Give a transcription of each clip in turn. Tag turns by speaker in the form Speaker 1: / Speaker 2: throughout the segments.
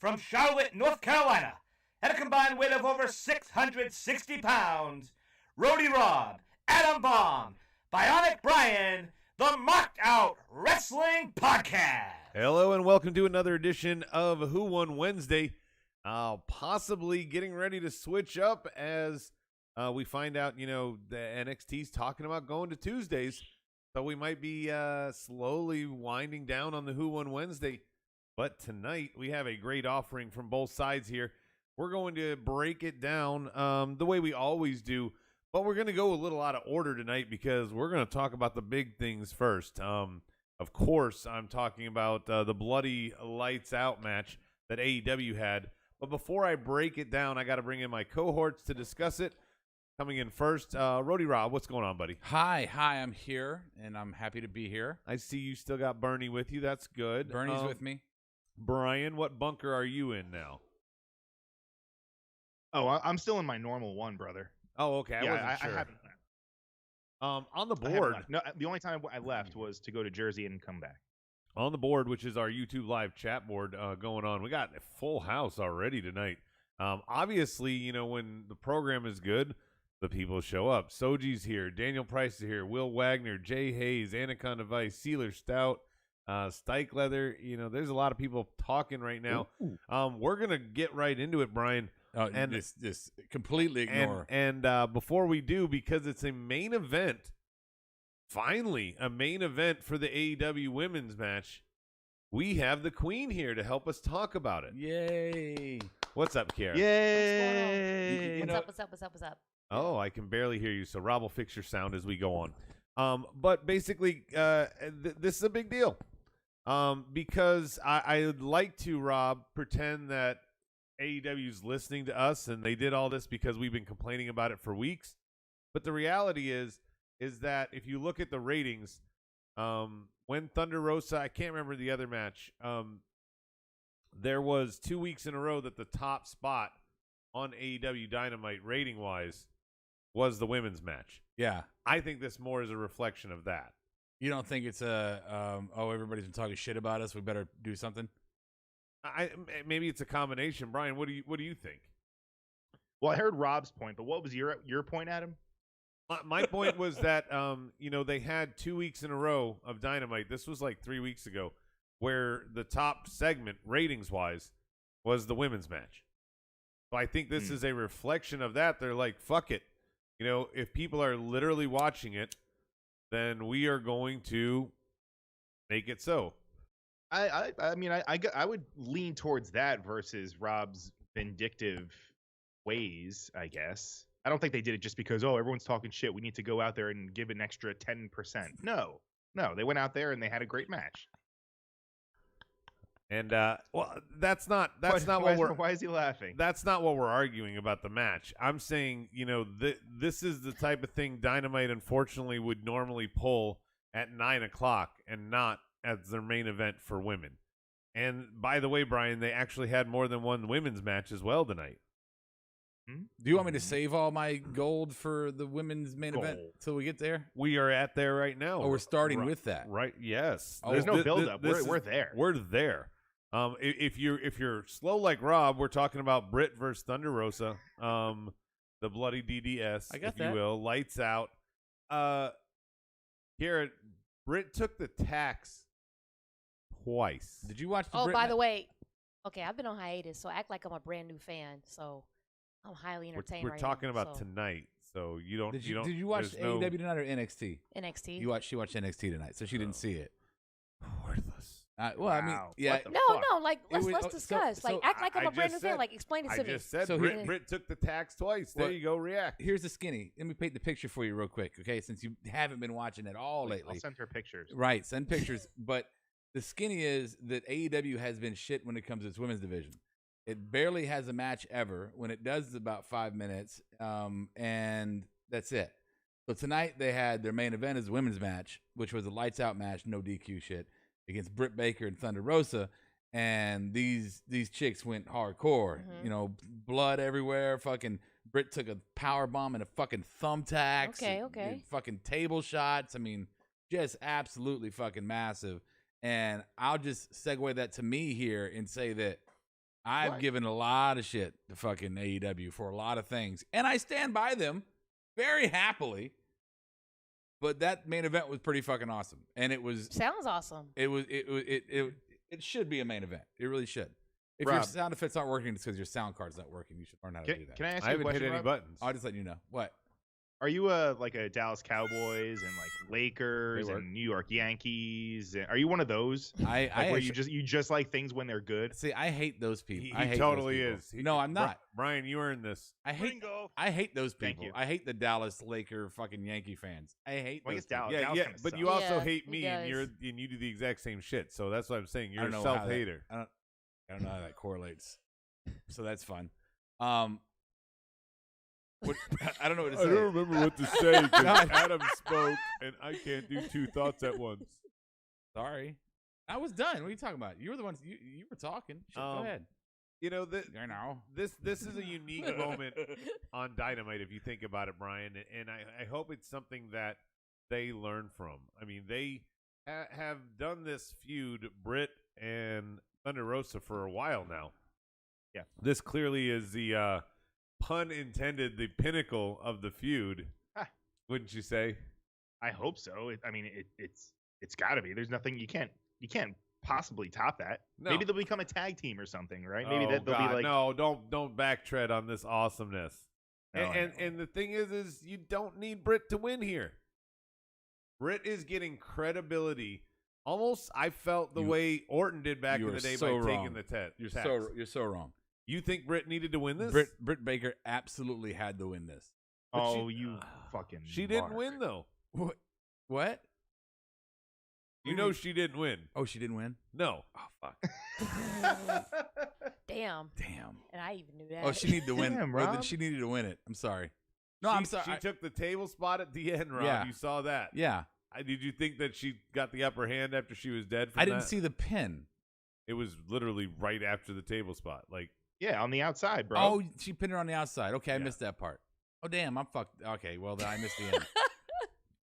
Speaker 1: from Charlotte, North Carolina, at a combined weight of over 660 pounds, Rody Rob, Adam Bomb, Bionic Brian, the Marked Out Wrestling Podcast.
Speaker 2: Hello and welcome to another edition of Who Won Wednesday. Possibly getting ready to switch up as we find out, the NXT's talking about going to Tuesdays. So we might be slowly winding down on the Who Won Wednesday. But tonight we have a great offering from both sides here. We're going to break it down the way we always do. But we're going to go a little out of order tonight because we're going to talk about the big things first. Of course, I'm talking about the bloody lights out match that AEW had. But before I break it down, I got to bring in my cohorts to discuss it. Coming in first, Rody Rob, what's going on, buddy?
Speaker 3: Hi, I'm here, and I'm happy to be here.
Speaker 2: I see you still got Bernie with you. That's good.
Speaker 3: Bernie's with me.
Speaker 2: Brian, what bunker are you in now?
Speaker 4: Oh, I'm still in my normal one, brother.
Speaker 2: Oh, okay. I wasn't sure.
Speaker 4: I haven't left.
Speaker 2: On the board.
Speaker 4: No, the only time I left was to go to Jersey and come back.
Speaker 2: On the board, which is our YouTube live chat board going on, we got a full house already tonight. Obviously, when the program is good, the people show up. Soji's here. Daniel Price is here. Will Wagner, Jay Hayes, Anaconda Vice, Sealer Stout, Stike Leather. There's a lot of people talking right now. We're going to get right into it, Brian.
Speaker 3: Oh, and this completely ignore.
Speaker 2: And before we do, because it's a main event, finally a main event for the AEW women's match, we have the Queen here to help us talk about it.
Speaker 3: Yay!
Speaker 2: What's up, Kiara?
Speaker 4: Yay!
Speaker 5: What's up?
Speaker 2: Oh, I can barely hear you, so Rob will fix your sound as we go on. But basically, this is a big deal because I'd like to, Rob, pretend that AEW's listening to us and they did all this because we've been complaining about it for weeks. But the reality is that if you look at the ratings, when Thunder Rosa, I can't remember the other match, there was 2 weeks in a row that the top spot on AEW Dynamite rating-wise was the women's match.
Speaker 3: Yeah.
Speaker 2: I think this more is a reflection of that.
Speaker 3: You don't think it's everybody's been talking shit about us, we better do something?
Speaker 2: Maybe it's a combination. Brian, what do you think?
Speaker 4: Well, I heard Rob's point, but what was your point, Adam?
Speaker 2: My point was that they had 2 weeks in a row of Dynamite. This was like 3 weeks ago, where the top segment ratings wise was the women's match. So I think this is a reflection of that. They're like, fuck it. If people are literally watching it, then we are going to make it so.
Speaker 4: I mean, I would lean towards that versus Rob's vindictive ways, I guess. I don't think they did it just because, everyone's talking shit, we need to go out there and give an extra 10%. No, they went out there and they had a great match.
Speaker 2: And that's not what we're.
Speaker 4: Why is he laughing?
Speaker 2: That's not what we're arguing about the match. I'm saying, this is the type of thing Dynamite unfortunately would normally pull at 9:00 and not as their main event for women. And by the way, Brian, they actually had more than one women's match as well tonight.
Speaker 3: Do you want me to save all my gold for the women's main event till we get there?
Speaker 2: We are at there right now.
Speaker 3: Oh, we're starting with that.
Speaker 2: Right? Yes.
Speaker 4: There's no build-up. We're there.
Speaker 2: We're there. If you're slow like Rob, we're talking about Britt versus Thunder Rosa, the bloody DDS, you will. Lights out. Here, Britt took the tax twice.
Speaker 3: Did you watch?
Speaker 5: By the way, okay, I've been on hiatus, so act like I'm a brand new fan. So I'm highly entertained.
Speaker 2: We're talking about tonight, so you don't.
Speaker 3: Did you watch AEW tonight or NXT?
Speaker 5: NXT.
Speaker 3: She watched NXT tonight, so she didn't see it.
Speaker 2: Worthless.
Speaker 3: Well, I mean, yeah.
Speaker 5: No. Like let's discuss. act like I'm a brand new fan. Like explain it to me.
Speaker 2: I just said Britt took the tax twice. There you go. React.
Speaker 3: Here's the skinny. Let me paint the picture for you real quick, okay? Since you haven't been watching at all lately.
Speaker 4: I'll send her pictures.
Speaker 3: Right, send pictures. But the skinny is that AEW has been shit when it comes to its women's division. It barely has a match ever. When it does, it's about 5 minutes, and that's it. So tonight they had their main event as a women's match, which was a lights out match, no DQ shit, against Britt Baker and Thunder Rosa. And these chicks went hardcore. Blood everywhere. Fucking Britt took a power bomb and a fucking thumbtacks.
Speaker 5: Okay.
Speaker 3: And fucking table shots. I mean, just absolutely fucking massive. And I'll just segue that to me here and say that I've
Speaker 4: What?
Speaker 3: given a lot of shit to fucking AEW for a lot of things, and I stand by them very happily. But that main event was pretty fucking awesome, and it was
Speaker 5: Sounds awesome.
Speaker 3: it should be a main event. It really should. If your
Speaker 4: Rob.
Speaker 3: sound effects aren't working, it's because your sound card's not working. You should learn how to do that.
Speaker 4: Can I ask
Speaker 2: I
Speaker 4: you a
Speaker 2: haven't hit
Speaker 4: question,
Speaker 2: any
Speaker 4: Rob?
Speaker 2: buttons.
Speaker 3: I'll just let you know. What?
Speaker 4: Are you like a Dallas Cowboys and like Lakers
Speaker 2: They work.
Speaker 4: and New York Yankees? Are you one of those?
Speaker 3: I
Speaker 4: Where
Speaker 3: actually-
Speaker 4: you just like things when they're good?
Speaker 3: see. I hate those people.
Speaker 2: He
Speaker 3: I hate
Speaker 2: totally
Speaker 3: those people.
Speaker 2: is.
Speaker 3: No, I'm not.
Speaker 2: Brian, you earned this.
Speaker 3: I hate those
Speaker 4: Thank
Speaker 3: people.
Speaker 4: you.
Speaker 3: I hate the Dallas Laker fucking Yankee fans. I hate
Speaker 4: Well, I
Speaker 3: those
Speaker 4: guess Dallas.
Speaker 2: Yeah,
Speaker 4: Dallas
Speaker 2: yeah,
Speaker 4: kinda
Speaker 2: but
Speaker 4: sucks.
Speaker 2: you also
Speaker 5: Yeah,
Speaker 2: hate
Speaker 5: he
Speaker 2: me, and
Speaker 5: does.
Speaker 2: you do the exact same shit. So that's what I'm saying.
Speaker 3: I
Speaker 2: You're
Speaker 3: don't
Speaker 2: a
Speaker 3: know how that-
Speaker 2: self-hater.
Speaker 3: I don't know how that correlates. So that's fun. What, I don't know what to say.
Speaker 2: remember what to say because
Speaker 3: God.
Speaker 2: Adam spoke, and I can't do two thoughts at once.
Speaker 3: Sorry, I was done. What are you talking about? You were the ones. You were talking. Shit, go ahead.
Speaker 2: You know
Speaker 3: I know.
Speaker 2: this is a unique moment on Dynamite if you think about it, Brian, and I hope it's something that they learn from. I mean, they have done this feud, Britt and Thunder Rosa, for a while now.
Speaker 4: Yeah.
Speaker 2: This clearly is the pun intended, the pinnacle of the feud.
Speaker 4: Ah.
Speaker 2: Wouldn't you say?
Speaker 4: I hope so. It's got to be. There's nothing you can't possibly top that.
Speaker 2: No.
Speaker 4: Maybe they'll become a tag team or something, right? Maybe
Speaker 2: Oh,
Speaker 4: that they'll
Speaker 2: God,
Speaker 4: be like
Speaker 2: no, don't backtrack on this awesomeness.
Speaker 4: No, I know.
Speaker 2: And the thing is you don't need Britt to win here. Britt is getting credibility. Almost, I felt the way Orton did back
Speaker 3: you
Speaker 2: in the
Speaker 3: are
Speaker 2: day
Speaker 3: so
Speaker 2: by
Speaker 3: wrong.
Speaker 2: taking the tax.
Speaker 3: You're so wrong.
Speaker 2: You think Britt needed to win this?
Speaker 3: Britt Baker absolutely had to win this.
Speaker 2: but
Speaker 4: oh,
Speaker 2: she-
Speaker 4: you fucking.
Speaker 2: She didn't
Speaker 4: mark.
Speaker 2: win though.
Speaker 3: What?
Speaker 2: You know she didn't win.
Speaker 3: Oh, she didn't win.
Speaker 2: No.
Speaker 3: Oh fuck.
Speaker 5: Damn.
Speaker 3: Damn.
Speaker 5: And I even knew that.
Speaker 3: Oh, she needed to win.
Speaker 4: Damn,
Speaker 3: Well, then
Speaker 4: Rob.
Speaker 3: she needed to win it. I'm sorry. No,
Speaker 2: She-
Speaker 3: I'm sorry.
Speaker 2: She took the table spot at the end, Rob.
Speaker 3: Yeah.
Speaker 2: You saw that.
Speaker 3: Yeah,
Speaker 2: Did you think that she got the upper hand after she was dead? From
Speaker 3: I didn't
Speaker 2: that?
Speaker 3: see the pin.
Speaker 2: It was literally right after the table spot. Like,
Speaker 4: Yeah, on the outside, bro.
Speaker 3: Oh, she pinned her on the outside. Okay, I
Speaker 2: Yeah.
Speaker 3: missed that part. Oh, damn, I'm fucked. Okay, well, then I missed the end.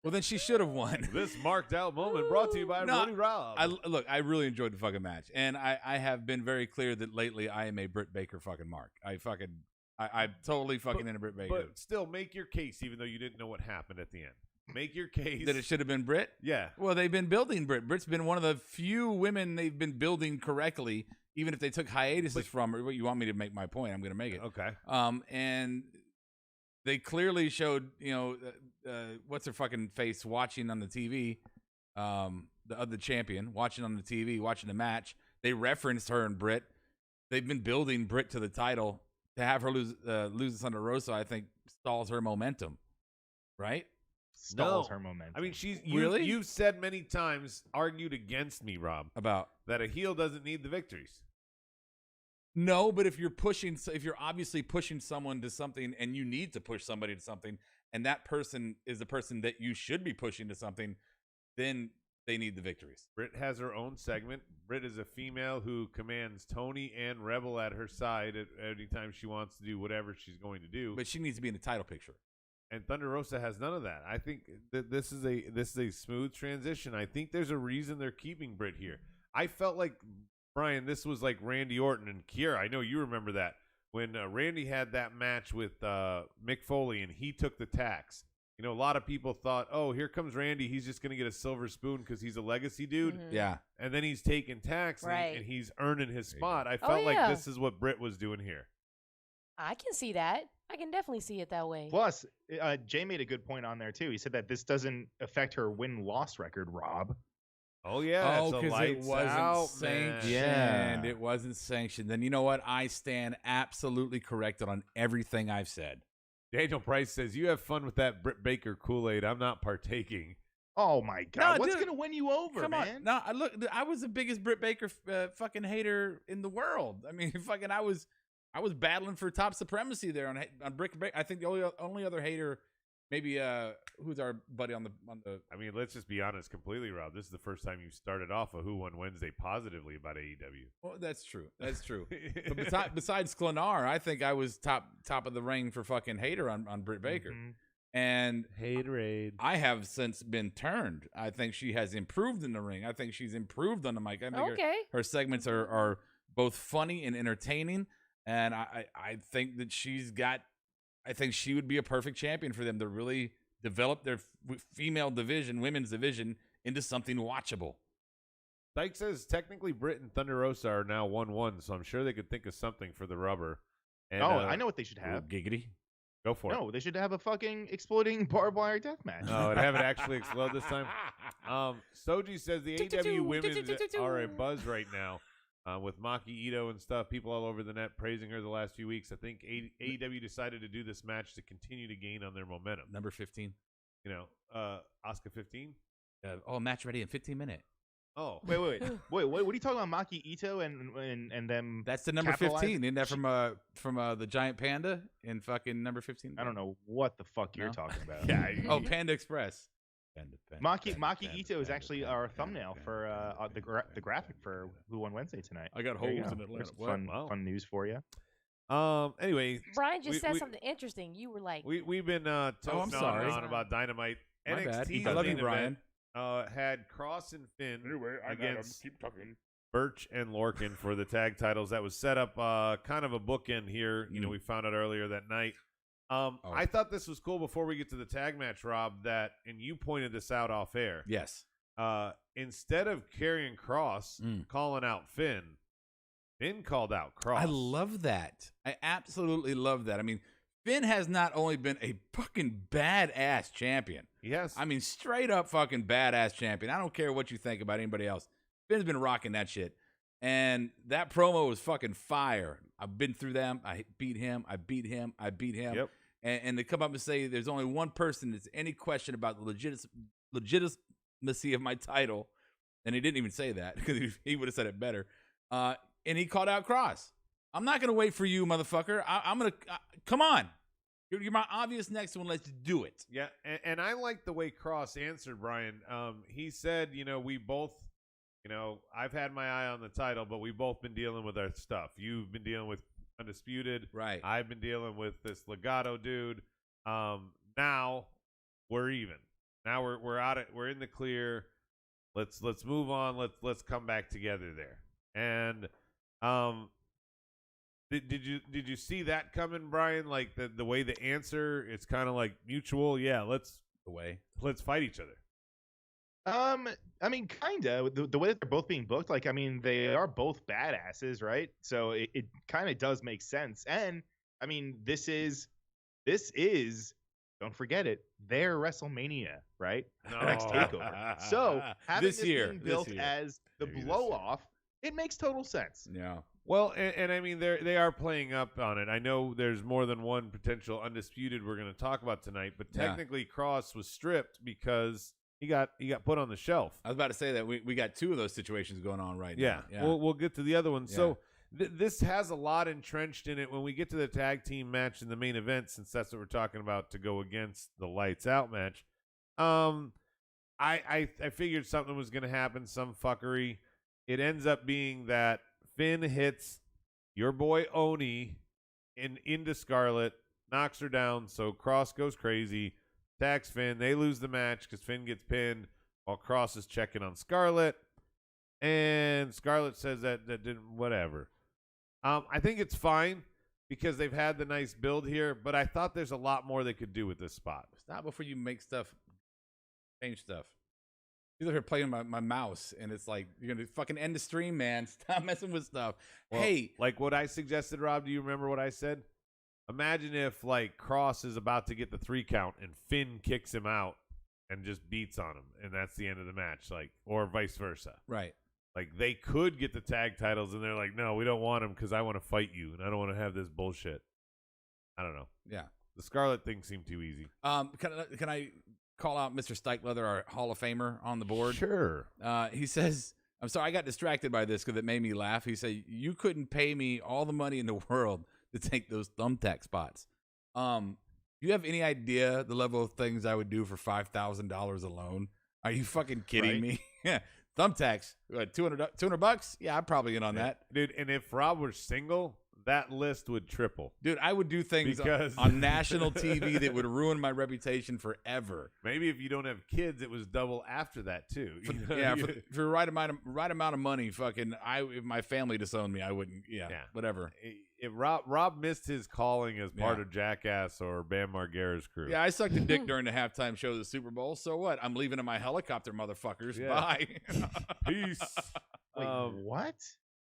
Speaker 3: Well, then she should have won.
Speaker 2: this marked out moment brought to you by
Speaker 3: No,
Speaker 2: Roddy Rob.
Speaker 3: Look, I really enjoyed the fucking match, and I have been very clear that lately I am a Britt Baker fucking mark. I'm totally fucking into Britt Baker.
Speaker 2: But still, make your case, even though you didn't know what happened at the end. Make your case.
Speaker 3: That it should have been Britt.
Speaker 2: Yeah.
Speaker 3: Well, they've been building Britt. Britt's been one of the few women they've been building correctly, even if they took hiatuses from her. You want me to make my point? I'm going to make it.
Speaker 2: Okay.
Speaker 3: And they clearly showed, what's her fucking face watching on the TV, the champion watching on the TV, watching the match. They referenced her and Britt. They've been building Britt to the title. To have her lose Thunder Rosa, I think stalls her momentum, right?
Speaker 4: Stalls
Speaker 2: No.
Speaker 4: her momentum.
Speaker 2: I mean,
Speaker 3: Really?
Speaker 2: You've said many times, argued against me, Rob,
Speaker 3: About
Speaker 2: that a heel doesn't need the victories.
Speaker 3: no, but if you're obviously pushing someone to something, and you need to push somebody to something, and that person is the person that you should be pushing to something, then they need the victories.
Speaker 2: Britt has her own segment. Britt is a female who commands Tony and Rebel at her side at any time she wants to do whatever she's going to do.
Speaker 3: But she needs to be in the title picture.
Speaker 2: And Thunder Rosa has none of that. I think that this is a smooth transition. I think there's a reason they're keeping Britt here. I felt like, Brian, this was like Randy Orton and Kiera. I know you remember that when Randy had that match with Mick Foley and he took the tax. You know, a lot of people thought, oh, here comes Randy. He's just going to get a silver spoon because he's a legacy dude.
Speaker 5: Mhm.
Speaker 3: Yeah.
Speaker 2: And then he's taking tax
Speaker 5: Right.
Speaker 2: and he's earning his
Speaker 3: There you go.
Speaker 2: spot. I
Speaker 5: Oh,
Speaker 2: felt like
Speaker 5: yeah.
Speaker 2: this is what Britt was doing here.
Speaker 5: I can see that. I can definitely see it that way.
Speaker 4: Plus, Jay made a good point on there too. He said that this doesn't affect her win-loss record, Rob.
Speaker 2: Oh, yeah.
Speaker 3: Oh,
Speaker 2: it's a
Speaker 3: because it
Speaker 2: lights
Speaker 3: wasn't
Speaker 2: out
Speaker 3: sanctioned.
Speaker 2: match.
Speaker 4: Yeah.
Speaker 3: It wasn't sanctioned. Then you know what? I stand absolutely corrected on everything I've said.
Speaker 2: Daniel Price says, you have fun with that Britt Baker Kool-Aid. I'm not partaking.
Speaker 4: Oh my God!
Speaker 3: No,
Speaker 4: What's
Speaker 3: dude,
Speaker 4: gonna win you over,
Speaker 3: Come
Speaker 4: man?
Speaker 3: on. No, I was the biggest Britt Baker fucking hater in the world. I mean, fucking I was battling for top supremacy there on Britt Baker. I think the only other hater, maybe who's our buddy on the.
Speaker 2: I mean, let's just be honest completely, Rob. This is the first time you started off a Who Won Wednesday positively about AEW.
Speaker 3: Well, that's true. That's true. But besides Klenar, I think I was top of the ring for fucking hater on Britt Baker.
Speaker 4: Mhm.
Speaker 3: And
Speaker 2: Haterade.
Speaker 3: I have since been turned. I think she has improved in the ring. I think she's improved on the mic. I think
Speaker 5: Okay.
Speaker 3: her segments are both funny and entertaining. And I think that I think she would be a perfect champion for them to really develop their women's division into something watchable.
Speaker 2: Dyke says technically Britt and Thunder Rosa are now 1-1, so I'm sure they could think of something for the rubber. And,
Speaker 4: I know what they should have.
Speaker 3: Giggity.
Speaker 2: Go for it.
Speaker 4: No, they should have a fucking exploding barbed wire death match.
Speaker 2: Oh, and have it actually explode this time. Soji says the AEW women's are a buzz right now with Maki Ito and stuff. People all over the net praising her the last few weeks. I think AEW decided to do this match to continue to gain on their momentum.
Speaker 3: Number 15.
Speaker 2: You know, Asuka 15.
Speaker 3: Match ready in 15 minutes.
Speaker 2: Oh,
Speaker 4: wait! What are you talking about? Maki Ito and them?
Speaker 3: That's the number 15. Isn't that from the giant panda in fucking number 15?
Speaker 4: I don't know what the fuck you're talking about.
Speaker 3: Yeah. Panda Express.
Speaker 4: Maki Ito is actually our thumbnail for the graphic for Who Won Wednesday tonight.
Speaker 3: I got holes in Atlanta.
Speaker 4: Fun news for you.
Speaker 2: Anyway,
Speaker 5: Brian just said something interesting. You were like,
Speaker 2: we've been toasting on about Dynamite.
Speaker 3: My
Speaker 2: NXT.
Speaker 3: bad. I love you, Brian.
Speaker 2: Had Cross and Finn against
Speaker 4: keep talking.
Speaker 2: Birch and Lorcan for the tag titles. That was set up kind of a bookend here. You know, we found out earlier that night. I thought this was cool before we get to the tag match, Rob, and you pointed this out off air.
Speaker 3: Yes.
Speaker 2: Instead of carrying Cross, calling out Finn called out Cross.
Speaker 3: I love that. I absolutely love that. I mean, Finn has not only been a fucking badass champion.
Speaker 2: Yes.
Speaker 3: I mean, straight up fucking badass champion. I don't care what you think about anybody else. Finn's been rocking that shit. And that promo was fucking fire. I've been through them. I beat him.
Speaker 2: Yep.
Speaker 3: And to come up and say there's only one person that's any question about the legitimacy of my title, and he didn't even say that because he would have said it better. And he called out Cross. I'm not going to wait for you, motherfucker. I'm going to come on. You're my obvious next one. Let's do it.
Speaker 2: Yeah, and I like the way Cross answered, Brian. He said, we both, I've had my eye on the title, but we've both been dealing with our stuff. You've been dealing with Undisputed.
Speaker 3: Right.
Speaker 2: I've been dealing with this Legato dude. Now we're even. Now we're out. We're in the clear. Let's move on. Let's come back together there. And Did you see that coming, Brian? Like the way the answer, it's kind of like mutual. Yeah, let's fight each other.
Speaker 4: I mean, kinda the way that they're both being booked. Like, I mean, they are both badasses, right? So it kind of does make sense. And I mean, this is don't forget it, their WrestleMania, right?
Speaker 2: No.
Speaker 4: The next takeover. So having this being built as the blow off, it makes total sense.
Speaker 3: Yeah.
Speaker 2: Well, and I mean, they are playing up on it. I know there's more than one potential Undisputed we're going to talk about tonight, but technically Cross was stripped because he got put on the shelf.
Speaker 3: I was about to say that we got two of those situations going on right now.
Speaker 2: Yeah. We'll get to the other one. Yeah. So this has a lot entrenched in it when we get to the tag team match in the main event, since that's what we're talking about to go against the Lights Out match. I figured something was going to happen, some fuckery. It ends up being that Finn hits your boy Oni into Scarlett, knocks her down, so Cross goes crazy, attacks Finn. They lose the match because Finn gets pinned while Cross is checking on Scarlett, and Scarlett says that didn't, whatever. I think it's fine because they've had the nice build here, but I thought there's a lot more they could do with this spot.
Speaker 3: Stop before you change stuff. You're here playing my mouse, and it's like, you're going to fucking end the stream, man. Stop messing with stuff.
Speaker 2: Well,
Speaker 3: hey.
Speaker 2: Like what I suggested, Rob, do you remember what I said? Imagine if, like, Cross is about to get the 3 count, and Finn kicks him out and just beats on him, and that's the end of the match, like, or vice versa.
Speaker 3: Right.
Speaker 2: Like, they could get the tag titles, and they're like, no, we don't want them because I want to fight you, and I don't want to have this bullshit. I don't know.
Speaker 3: Yeah.
Speaker 2: The Scarlett thing seemed too easy.
Speaker 3: Can I call out Mr. Stikelether, our Hall of Famer on the board?
Speaker 2: Sure.
Speaker 3: He says, I'm sorry, I got distracted by this because it made me laugh. He said, you couldn't pay me all the money in the world to take those thumbtack spots. Do you have any idea the level of things I would do for $5,000 alone? Are you fucking kidding me? Yeah. Thumbtacks, $200? Yeah, I'd probably get on that.
Speaker 2: Dude, and if Rob were single, that list would triple.
Speaker 3: Dude, I would do things
Speaker 2: Because-
Speaker 3: on national TV that would ruin my reputation forever.
Speaker 2: Maybe if you don't have kids, it was double after that too.
Speaker 3: For,
Speaker 2: You know?
Speaker 3: yeah, for the right amount of money, fucking, if my family disowned me, I wouldn't. Yeah, whatever.
Speaker 2: If Rob missed his calling as part
Speaker 3: Yeah.
Speaker 2: of Jackass or Bam Margera's crew.
Speaker 3: Yeah, I sucked a dick during the halftime show of the Super Bowl. So what? I'm leaving in my helicopter, motherfuckers.
Speaker 2: Yeah.
Speaker 3: Bye.
Speaker 2: Peace.
Speaker 4: Wait, what?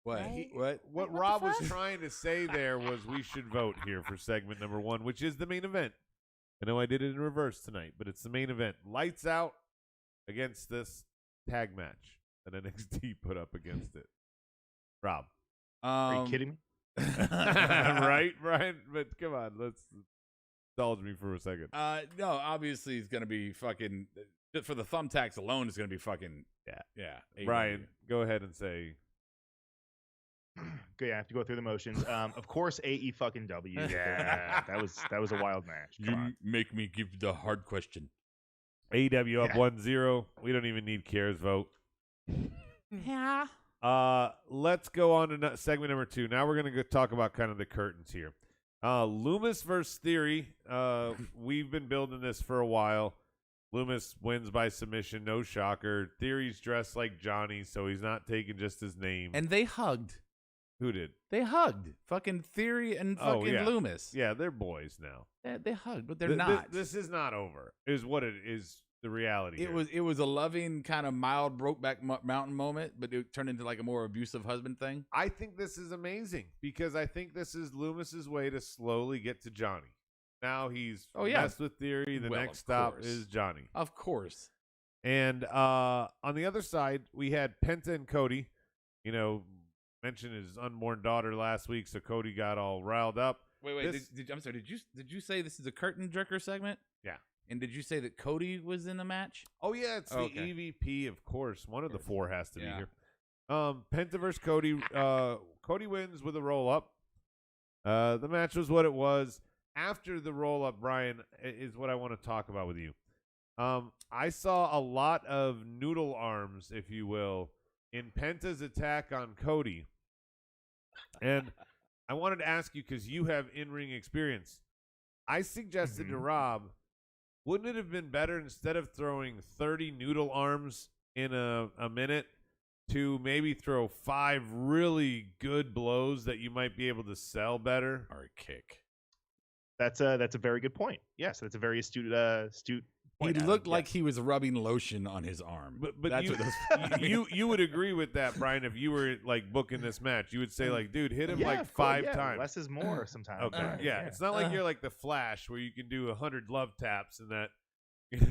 Speaker 3: What?
Speaker 5: Right?
Speaker 3: What?
Speaker 2: What
Speaker 5: What the
Speaker 2: Rob was
Speaker 5: fuck?
Speaker 2: trying to say there was we should vote here for segment number 1, which is the main event. I know I did it in reverse tonight, but it's the main event. Lights out against this tag match that NXT put up against it. Rob.
Speaker 4: Are you kidding me?
Speaker 2: Right, Brian? But come on, let's indulge me for a second.
Speaker 3: No, obviously it's gonna be fucking for the thumbtacks alone. It's gonna be fucking yeah.
Speaker 2: Brian, go ahead and say.
Speaker 4: Okay, I have to go through the motions. Of course, AE fucking W. Yeah, that was a wild match. Come on.
Speaker 3: make me give the hard question.
Speaker 2: AEW up
Speaker 4: Yeah.
Speaker 2: 1-0. We don't even need Kier's vote.
Speaker 5: Yeah.
Speaker 2: Let's go on to segment number 2. Now we're going to go talk about kind of the curtains here. Loomis versus Theory. We've been building this for a while. Loomis wins by submission, no shocker. Theory's dressed like Johnny, so he's not taking just his name.
Speaker 3: And they hugged.
Speaker 2: Who did?
Speaker 3: They hugged. Fucking Theory and
Speaker 2: Oh,
Speaker 3: fucking
Speaker 2: yeah.
Speaker 3: Loomis.
Speaker 2: Yeah, they're boys now.
Speaker 3: They hugged, but they're not.
Speaker 2: This is not over. Is what it is. The reality.
Speaker 3: It was a loving kind of mild Brokeback Mountain moment, but it turned into like a more abusive husband thing.
Speaker 2: I think this is amazing because I think this is Loomis's way to slowly get to Johnny. Now he's messed with Theory. The
Speaker 3: Well,
Speaker 2: next
Speaker 3: of
Speaker 2: stop
Speaker 3: course.
Speaker 2: is Johnny.
Speaker 3: Of course.
Speaker 2: And on the other side, we had Penta and Cody. You know, mentioned his unborn daughter last week, so Cody got all riled up.
Speaker 3: Wait.
Speaker 2: This-
Speaker 3: I'm sorry. Did you say this is a curtain jerker segment?
Speaker 2: Yeah.
Speaker 3: And did you say that Cody was in the match?
Speaker 2: Oh yeah, it's the
Speaker 3: Okay.
Speaker 2: EVP, of course. One of the 4 has to
Speaker 3: Yeah.
Speaker 2: be here. Penta versus Cody. Cody wins with a roll up. The match was what it was. After the roll up, Brian, is what I want to talk about with you. I saw a lot of noodle arms, if you will, in Penta's attack on Cody. And I wanted to ask you, because you have in-ring experience, I suggested to Rob, wouldn't it have been better instead of throwing 30 noodle arms in a minute to maybe throw 5 really good blows that you might be able to sell better?
Speaker 3: Or a kick?
Speaker 4: That's a very good point. Yes, that's a very astute
Speaker 3: He
Speaker 4: point. Adam.
Speaker 3: looked
Speaker 4: Yes.
Speaker 3: like he was rubbing lotion on his arm.
Speaker 2: But
Speaker 3: that's
Speaker 2: you,
Speaker 3: what those,
Speaker 2: you would agree with that, Brian, if you were like booking this match. You would say like, dude, hit him
Speaker 4: Yeah,
Speaker 2: like
Speaker 4: of course,
Speaker 2: 5
Speaker 4: yeah,
Speaker 2: times.
Speaker 4: Less is more sometimes.
Speaker 2: Okay,
Speaker 4: Right,
Speaker 2: yeah. It's not like you're like the Flash where you can do 100 love taps and that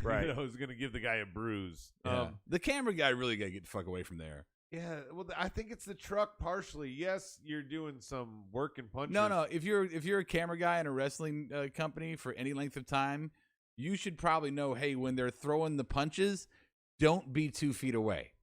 Speaker 4: Right.
Speaker 2: you know, is going to give the guy a bruise.
Speaker 3: yeah. The camera guy really got to get the fuck away from there.
Speaker 2: Yeah, well, I think it's the truck partially. Yes, you're doing some work and punches.
Speaker 3: No. If you're a camera guy in a wrestling company for any length of time, you should probably know, hey, when they're throwing the punches, don't be 2 feet away.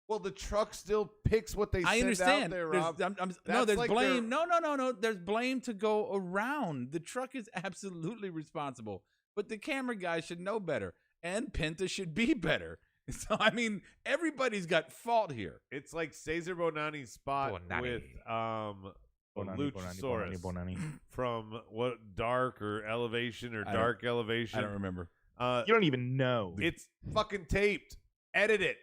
Speaker 2: Well, the truck still picks what they
Speaker 3: I
Speaker 2: send
Speaker 3: understand.
Speaker 2: out there,
Speaker 3: There's-
Speaker 2: Rob.
Speaker 3: no,
Speaker 2: That's
Speaker 3: there's
Speaker 2: like
Speaker 3: blame. No. There's blame to go around. The truck is absolutely responsible, but the camera guy should know better, and Penta should be better. So I mean, everybody's got fault here.
Speaker 2: It's like Cesar Bonani's spot
Speaker 4: Bonani.
Speaker 2: with Luchasaurus
Speaker 4: Bonani.
Speaker 2: from what Dark or Elevation or
Speaker 3: I don't-
Speaker 2: Dark Elevation.
Speaker 3: I don't remember.
Speaker 4: You don't even know.
Speaker 2: It's fucking taped. Edit it.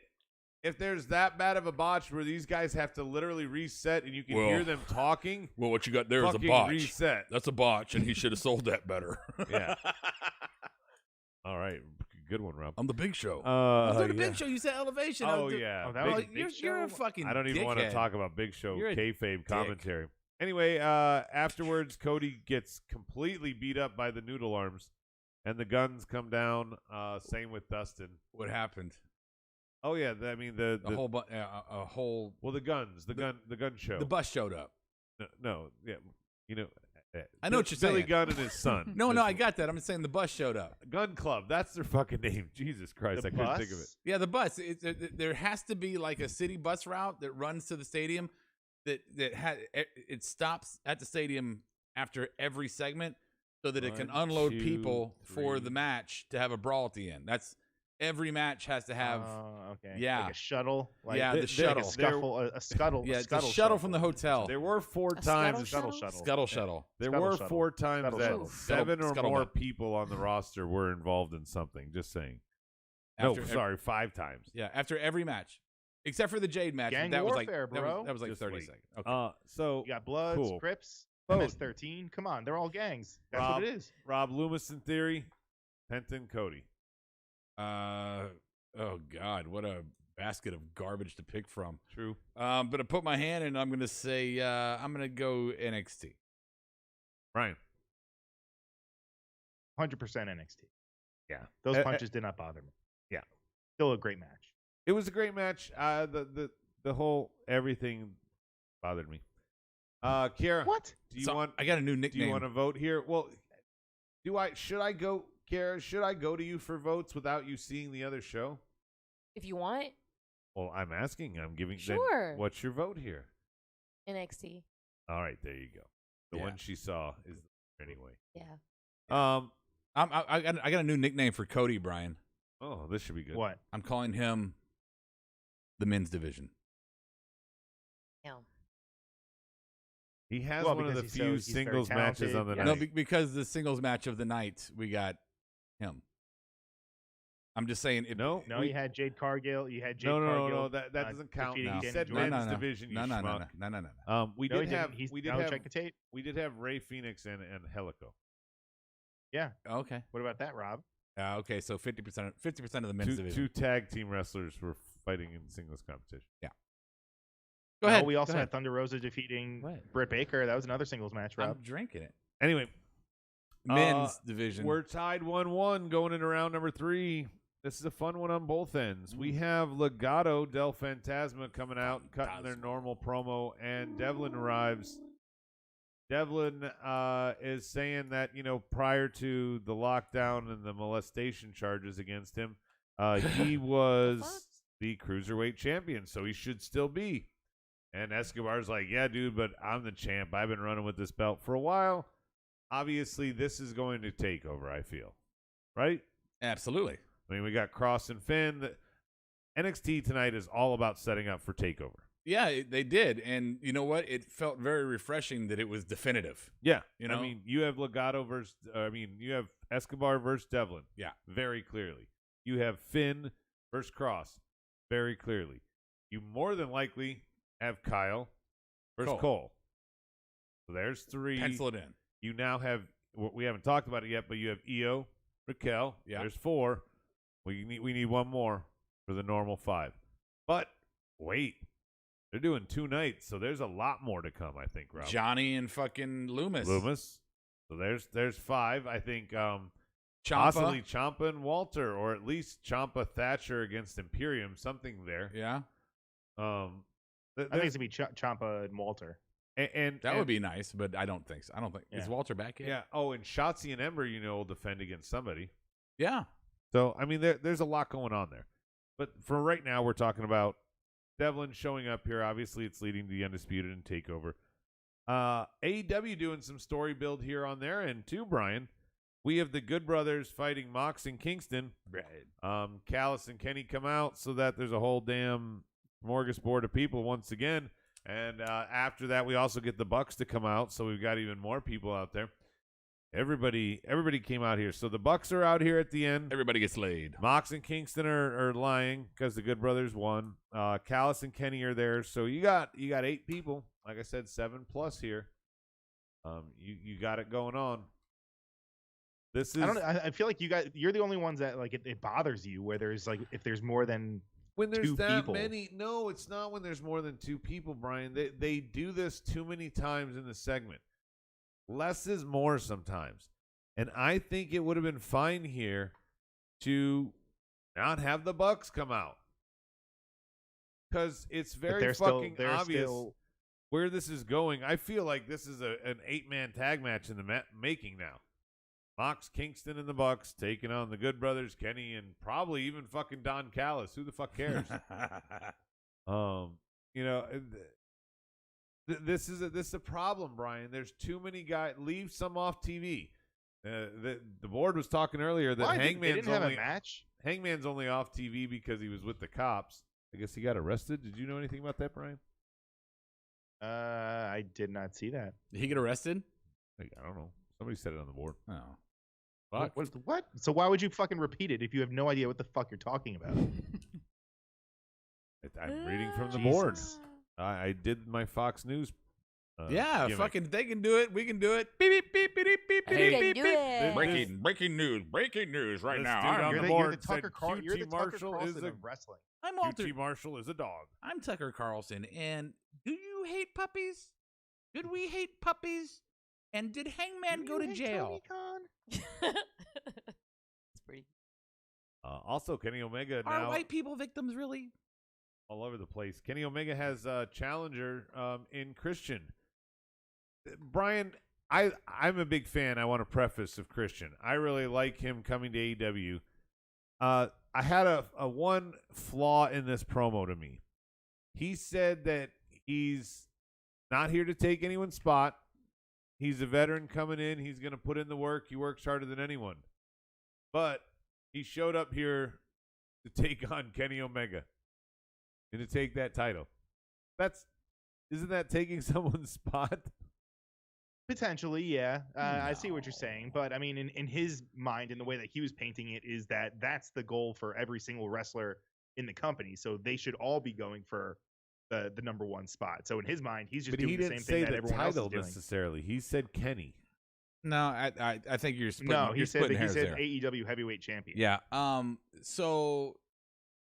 Speaker 2: If there's that bad of a botch where these guys have to literally reset and you can
Speaker 3: Well,
Speaker 2: hear them talking,
Speaker 3: Well, what you got there is a
Speaker 2: fucking
Speaker 3: botch.
Speaker 2: reset.
Speaker 3: That's a botch, and he should have sold that better.
Speaker 2: Yeah. All right. Good one, Rob.
Speaker 3: On the Big Show.
Speaker 2: Uh,
Speaker 3: the
Speaker 2: yeah.
Speaker 3: Big Show. You said Elevation.
Speaker 2: Oh, yeah.
Speaker 4: Oh, that
Speaker 2: Big-
Speaker 4: was a
Speaker 3: you're,
Speaker 4: Big
Speaker 3: you're a
Speaker 4: Show?
Speaker 3: fucking.
Speaker 2: I don't even want to
Speaker 3: dickhead.
Speaker 2: talk about Big Show
Speaker 3: You're a
Speaker 2: kayfabe
Speaker 3: dick.
Speaker 2: commentary. Anyway, afterwards, Cody gets completely beat up by the noodle arms, and the guns come down. Same with Dustin.
Speaker 3: What happened?
Speaker 2: Oh yeah, I mean the
Speaker 3: A whole.
Speaker 2: well the guns, the gun show.
Speaker 3: The bus showed up.
Speaker 2: no, yeah, you know.
Speaker 3: I know what you're
Speaker 2: Billy
Speaker 3: saying.
Speaker 2: Gunn and his son.
Speaker 3: No, I got that. I'm saying the bus showed up.
Speaker 2: Gun Club. That's their fucking name. Jesus Christ,
Speaker 4: The
Speaker 2: I couldn't
Speaker 4: bus?
Speaker 2: think of it.
Speaker 3: Yeah, the bus. There has to be like a city bus route that runs to the stadium that it stops at the stadium after every segment so that it can
Speaker 2: 1,
Speaker 3: unload
Speaker 2: 2,
Speaker 3: people for
Speaker 2: 3.
Speaker 3: the match to have a brawl at the end. Every match has to have.
Speaker 4: Okay.
Speaker 3: Yeah.
Speaker 4: Like a shuttle. Like,
Speaker 3: Yeah, the
Speaker 4: like
Speaker 3: shuttle.
Speaker 4: a scuffle. A scuttle.
Speaker 3: Yeah,
Speaker 4: a
Speaker 3: it's a
Speaker 4: scuttle
Speaker 3: shuttle from the hotel.
Speaker 2: There were 4
Speaker 5: A
Speaker 2: times.
Speaker 5: scuttle
Speaker 3: Scuttle shuttle.
Speaker 2: There
Speaker 4: Scuttle
Speaker 2: were
Speaker 4: shuttle.
Speaker 2: 4 times
Speaker 4: Scuttle
Speaker 2: that
Speaker 4: shuttle.
Speaker 2: 7 or
Speaker 3: Scuttle
Speaker 2: more
Speaker 3: butt.
Speaker 2: people on the roster were involved in something. Just saying.
Speaker 3: After
Speaker 2: No, sorry, 5 times.
Speaker 3: Yeah, after every match, except for the Jade match.
Speaker 4: Gang
Speaker 3: that
Speaker 4: warfare,
Speaker 3: was like
Speaker 4: bro.
Speaker 3: That was like
Speaker 2: Just
Speaker 3: 30
Speaker 2: wait.
Speaker 3: seconds. Okay.
Speaker 2: So
Speaker 4: You got Bloods,
Speaker 2: cool.
Speaker 4: Crips,
Speaker 2: Oh.
Speaker 4: MS-13. Come on, they're all gangs. That's
Speaker 2: Rob,
Speaker 4: what it is.
Speaker 2: Rob Loomis in theory, Penta and Cody.
Speaker 3: Oh God, what a basket of garbage to pick from.
Speaker 2: True.
Speaker 3: But I put my hand in. I'm gonna say I'm gonna go NXT.
Speaker 2: Ryan.
Speaker 4: 100% NXT.
Speaker 2: Yeah.
Speaker 4: Those punches did not bother me.
Speaker 2: Yeah.
Speaker 4: Still a great match.
Speaker 2: It was a great match. The whole everything bothered me. Kiara,
Speaker 4: What?
Speaker 2: do you
Speaker 3: So,
Speaker 2: want?
Speaker 3: I got a new
Speaker 2: Do
Speaker 3: nickname.
Speaker 2: you want to vote here? Well, should I go, Kiara? Should I go to you for votes without you seeing the other show?
Speaker 5: If you want
Speaker 2: Well, I'm asking. I'm giving. then
Speaker 5: Sure.
Speaker 2: What's your vote here?
Speaker 5: NXT,
Speaker 2: All right, there you go. The
Speaker 3: Yeah.
Speaker 2: one she saw is anyway.
Speaker 5: yeah.
Speaker 3: I got a new nickname for Cody, Brian.
Speaker 2: Oh, this should be good.
Speaker 4: What?
Speaker 3: I'm calling him the men's division.
Speaker 5: Yeah.
Speaker 2: He has
Speaker 4: Well,
Speaker 2: one of the
Speaker 4: because
Speaker 2: few
Speaker 4: he's very
Speaker 2: singles matches
Speaker 4: talented.
Speaker 2: on the
Speaker 4: Yeah.
Speaker 3: No,
Speaker 2: night.
Speaker 3: because the singles match of the night, we got him. I'm just saying.
Speaker 2: No,
Speaker 4: No, you had Jade Cargill. You had Jade
Speaker 2: no,
Speaker 4: Cargill.
Speaker 2: that doesn't count.
Speaker 4: defeating
Speaker 2: He
Speaker 4: Danny
Speaker 2: said
Speaker 4: Jordan.
Speaker 2: men's division. You schmuck.
Speaker 3: No.
Speaker 2: We
Speaker 4: No,
Speaker 2: did
Speaker 4: he
Speaker 2: have
Speaker 4: didn't.
Speaker 2: we did
Speaker 4: Now
Speaker 2: have
Speaker 4: check the tape.
Speaker 2: we did have Ray Phoenix and Helico.
Speaker 4: Yeah.
Speaker 3: Okay.
Speaker 4: What about that, Rob?
Speaker 3: Okay. So 50% of the men's
Speaker 2: Two
Speaker 3: division.
Speaker 2: 2 tag team wrestlers were fighting in singles competition.
Speaker 3: Go ahead.
Speaker 4: Oh, we also
Speaker 3: go
Speaker 4: had
Speaker 3: ahead.
Speaker 4: Thunder Rosa defeating
Speaker 3: What?
Speaker 4: Britt Baker. That was another singles match, Rob.
Speaker 3: I'm drinking it.
Speaker 2: Anyway,
Speaker 3: Men's division.
Speaker 2: we're tied 1-1 going into round number 3. This is a fun one on both ends. We have Legado del Fantasma coming out, cutting their normal promo, and Devlin arrives. Devlin is saying that, prior to the lockdown and the molestation charges against him, he was the cruiserweight champion, so he should still be. And Escobar's like, yeah, dude, but I'm the champ. I've been running with this belt for a while. Obviously, this is going to take over, I feel. Right?
Speaker 3: Absolutely.
Speaker 2: I mean, we got Cross and Finn. NXT tonight is all about setting up for TakeOver.
Speaker 3: Yeah, they did. And you know what? It felt very refreshing that it was definitive.
Speaker 2: Yeah.
Speaker 3: You know?
Speaker 2: I mean, you have you have Escobar versus Devlin.
Speaker 3: Yeah.
Speaker 2: Very clearly. You have Finn versus Cross. Very clearly. You more than likely have Kyle versus Cole. So there's 3.
Speaker 3: Pencil it in.
Speaker 2: You now have, we haven't talked about it yet, but you have Io, Raquel.
Speaker 3: Yeah.
Speaker 2: There's 4. We need one more for the normal 5. But wait, they're doing 2 nights, so there's a lot more to come, I think, Rob.
Speaker 3: Johnny and fucking Loomis.
Speaker 2: So there's 5. I think
Speaker 3: Ciampa.
Speaker 2: possibly Ciampa and Walter, or at least Ciampa Thatcher against Imperium, something there.
Speaker 3: Yeah.
Speaker 4: I think it's going to be Ciampa and Walter.
Speaker 2: And
Speaker 3: That would be nice, but I don't think so. Is
Speaker 4: Yeah.
Speaker 3: Walter back yet?
Speaker 2: yeah. Oh, and Shotzi and Ember, will defend against somebody.
Speaker 3: Yeah.
Speaker 2: So, I mean, there's a lot going on there. But for right now, we're talking about Devlin showing up here. Obviously, it's leading to the Undisputed and TakeOver. AEW doing some story build here on their end, too, Brian. We have the Good Brothers fighting Mox and Kingston.
Speaker 3: Right.
Speaker 2: Callis and Kenny come out so that there's a whole damn smorgasbord of people once again. And after that, we also get the Bucks to come out, so we've got even more people out there. Everybody came out here. So the Bucks are out here at the end.
Speaker 3: Everybody gets laid.
Speaker 2: Mox and Kingston are lying because the Good Brothers won. Callis and Kenny are there. So you got 8 people. Like I said, 7+ here. You got it going on. This is.
Speaker 4: I feel like you're the only ones that like it bothers you where there's like if there's more than
Speaker 2: when there's
Speaker 4: 2
Speaker 2: that
Speaker 4: people.
Speaker 2: many. No, it's not when there's more than 2 people, Brian. They do this too many times in the segment. Less is more sometimes. And I think it would have been fine here to not have the Bucks come out. Because it's very fucking obvious where this is going. I feel like this is an 8-man tag match in the making now. Mox, Kingston, and the Bucks taking on the Good Brothers, Kenny, and probably even fucking Don Callis. Who the fuck cares? This is a problem, Brian. There's too many guys. Leave some off TV. The board was talking earlier that
Speaker 4: Why? They
Speaker 2: Hangman's
Speaker 4: didn't have a match.
Speaker 2: Hangman's only off TV because he was with the cops. I guess he got arrested. Did you know anything about that, Brian?
Speaker 4: I did not see that.
Speaker 3: Did he get arrested?
Speaker 2: I don't know. Somebody said it on the board.
Speaker 3: Oh.
Speaker 4: Fuck. What? So why would you fucking repeat it if you have no idea what the fuck you're talking about?
Speaker 2: I'm reading from the
Speaker 4: Jesus.
Speaker 2: board. I did my Fox News.
Speaker 3: Yeah,
Speaker 2: gimmick.
Speaker 3: fucking they can do it. We can do it. Beep, beep, beep, beep, beep, beep,
Speaker 5: Hey,
Speaker 3: beep,
Speaker 5: do
Speaker 3: beep.
Speaker 5: it.
Speaker 3: Breaking news right
Speaker 2: This
Speaker 3: now.
Speaker 2: dude on
Speaker 4: You're
Speaker 2: the
Speaker 4: the
Speaker 2: board
Speaker 4: Tucker
Speaker 2: said
Speaker 4: Carlson. You're the
Speaker 2: QT
Speaker 4: Tucker
Speaker 2: Marshall
Speaker 4: Carlson
Speaker 2: is a
Speaker 4: of wrestling.
Speaker 3: I'm Walter.
Speaker 2: QT Marshall is a dog.
Speaker 3: I'm Tucker Carlson. And do you hate puppies? Did we hate puppies? And did Hangman go to jail?
Speaker 5: It's pretty.
Speaker 2: Also, Kenny Omega
Speaker 3: Are
Speaker 2: now
Speaker 3: white people victims really?
Speaker 2: all over the place. Kenny Omega has a challenger in Christian. Brian, I'm a big fan. I want to preface of Christian. I really like him coming to AEW. I had a one flaw in this promo to me. He said that he's not here to take anyone's spot. He's a veteran coming in. He's going to put in the work. He works harder than anyone. But he showed up here to take on Kenny Omega and to take that title. Isn't that taking someone's spot?
Speaker 4: Potentially, yeah. I see what you're
Speaker 3: No.
Speaker 4: saying, but I mean, in his mind, in the way that he was painting it, is that that's the goal for every single wrestler in the company. So they should all be going for the number one spot. So in his mind, he's just
Speaker 2: But
Speaker 4: doing
Speaker 2: he
Speaker 4: the
Speaker 2: didn't
Speaker 4: same
Speaker 2: say
Speaker 4: thing that
Speaker 2: the
Speaker 4: everyone else is
Speaker 2: title
Speaker 4: doing.
Speaker 2: necessarily. He said Kenny.
Speaker 3: No, I think you're splitting.
Speaker 4: No,
Speaker 3: you're
Speaker 4: he said
Speaker 3: splitting
Speaker 4: that he
Speaker 3: hairs
Speaker 4: said
Speaker 3: there.
Speaker 4: AEW heavyweight champion.
Speaker 3: Yeah. So,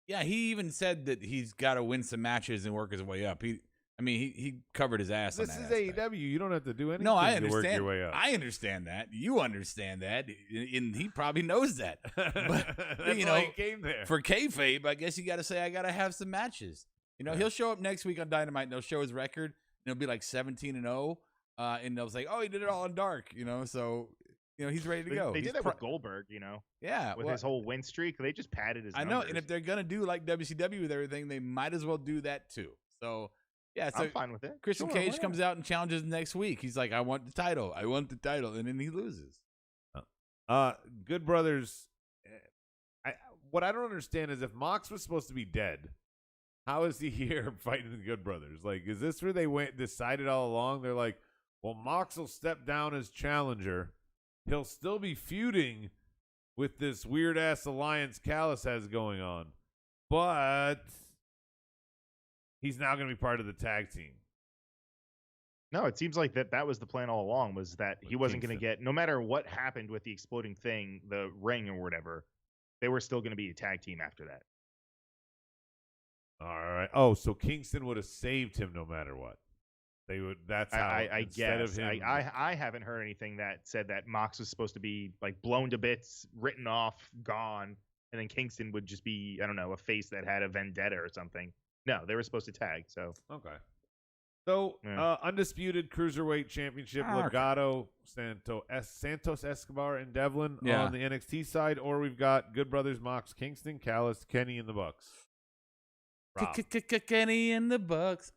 Speaker 3: yeah, he even said that he's got to win some matches and work his way up. He covered his ass.
Speaker 2: This
Speaker 3: on
Speaker 2: is
Speaker 3: that aspect.
Speaker 2: AEW. You don't have to do anything
Speaker 3: No, I
Speaker 2: to
Speaker 3: understand.
Speaker 2: work your way up.
Speaker 3: I understand that. You understand that, and he probably knows that.
Speaker 2: That's
Speaker 3: you
Speaker 2: why
Speaker 3: know,
Speaker 2: he came there.
Speaker 3: For kayfabe, I guess you got to say I got to have some matches. You know,
Speaker 2: Yeah.
Speaker 3: he'll show up next week on Dynamite and they'll show his record. And it'll be like 17-0, and they'll say, "Oh, he did it all on dark." You know, so he's ready to go.
Speaker 4: They
Speaker 3: He's
Speaker 4: did that with Goldberg,
Speaker 3: yeah,
Speaker 4: with
Speaker 3: well,
Speaker 4: his whole win streak. They just padded his
Speaker 3: I know,
Speaker 4: numbers.
Speaker 3: and if they're gonna do like WCW with everything, they might as well do that too. So yeah, so
Speaker 4: I'm fine with it.
Speaker 3: Christian
Speaker 4: Sure,
Speaker 3: Cage
Speaker 4: why
Speaker 3: comes out and challenges next week. He's like, I want the title, and then he loses.
Speaker 2: Good Brothers. What I don't understand is if Mox was supposed to be dead, how is he here fighting the Good Brothers? Like, is this where they decided all along? They're like, well, Mox will step down as challenger. He'll still be feuding with this weird ass alliance Callis has going on, but he's now going to be part of the tag team.
Speaker 4: No, it seems like that was the plan all along, was that he
Speaker 2: With
Speaker 4: wasn't going to
Speaker 2: Kingston.
Speaker 4: get, no matter what happened with the exploding thing, the ring or whatever, they were still going to be a tag team after that.
Speaker 2: All right. Oh, so Kingston would have saved him no matter what. They would. That's how.
Speaker 4: I
Speaker 2: instead
Speaker 4: guess.
Speaker 2: of him,
Speaker 4: I haven't heard anything that said that Mox was supposed to be like blown to bits, written off, gone, and then Kingston would just be, I don't know, a face that had a vendetta or something. No, they were supposed to tag. So
Speaker 2: Okay. So,
Speaker 4: Yeah.
Speaker 2: undisputed cruiserweight championship,
Speaker 3: Okay.
Speaker 2: Legado, Santos Escobar, and Devlin
Speaker 3: Yeah.
Speaker 2: on the NXT side, or we've got Good Brothers, Mox, Kingston, Callis, Kenny, and the Bucks. Rob.
Speaker 3: Kenny and the Bucks.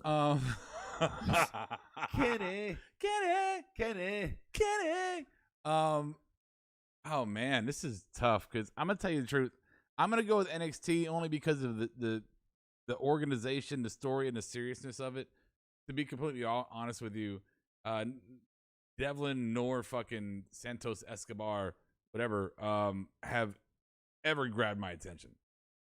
Speaker 2: Kenny.
Speaker 3: Kenny. Oh man, this is tough because I'm gonna tell you the truth. I'm gonna go with NXT only because of the organization, the story, and the seriousness of it. To be completely honest with you, Devlin nor fucking Santos Escobar, whatever, have ever grabbed my attention.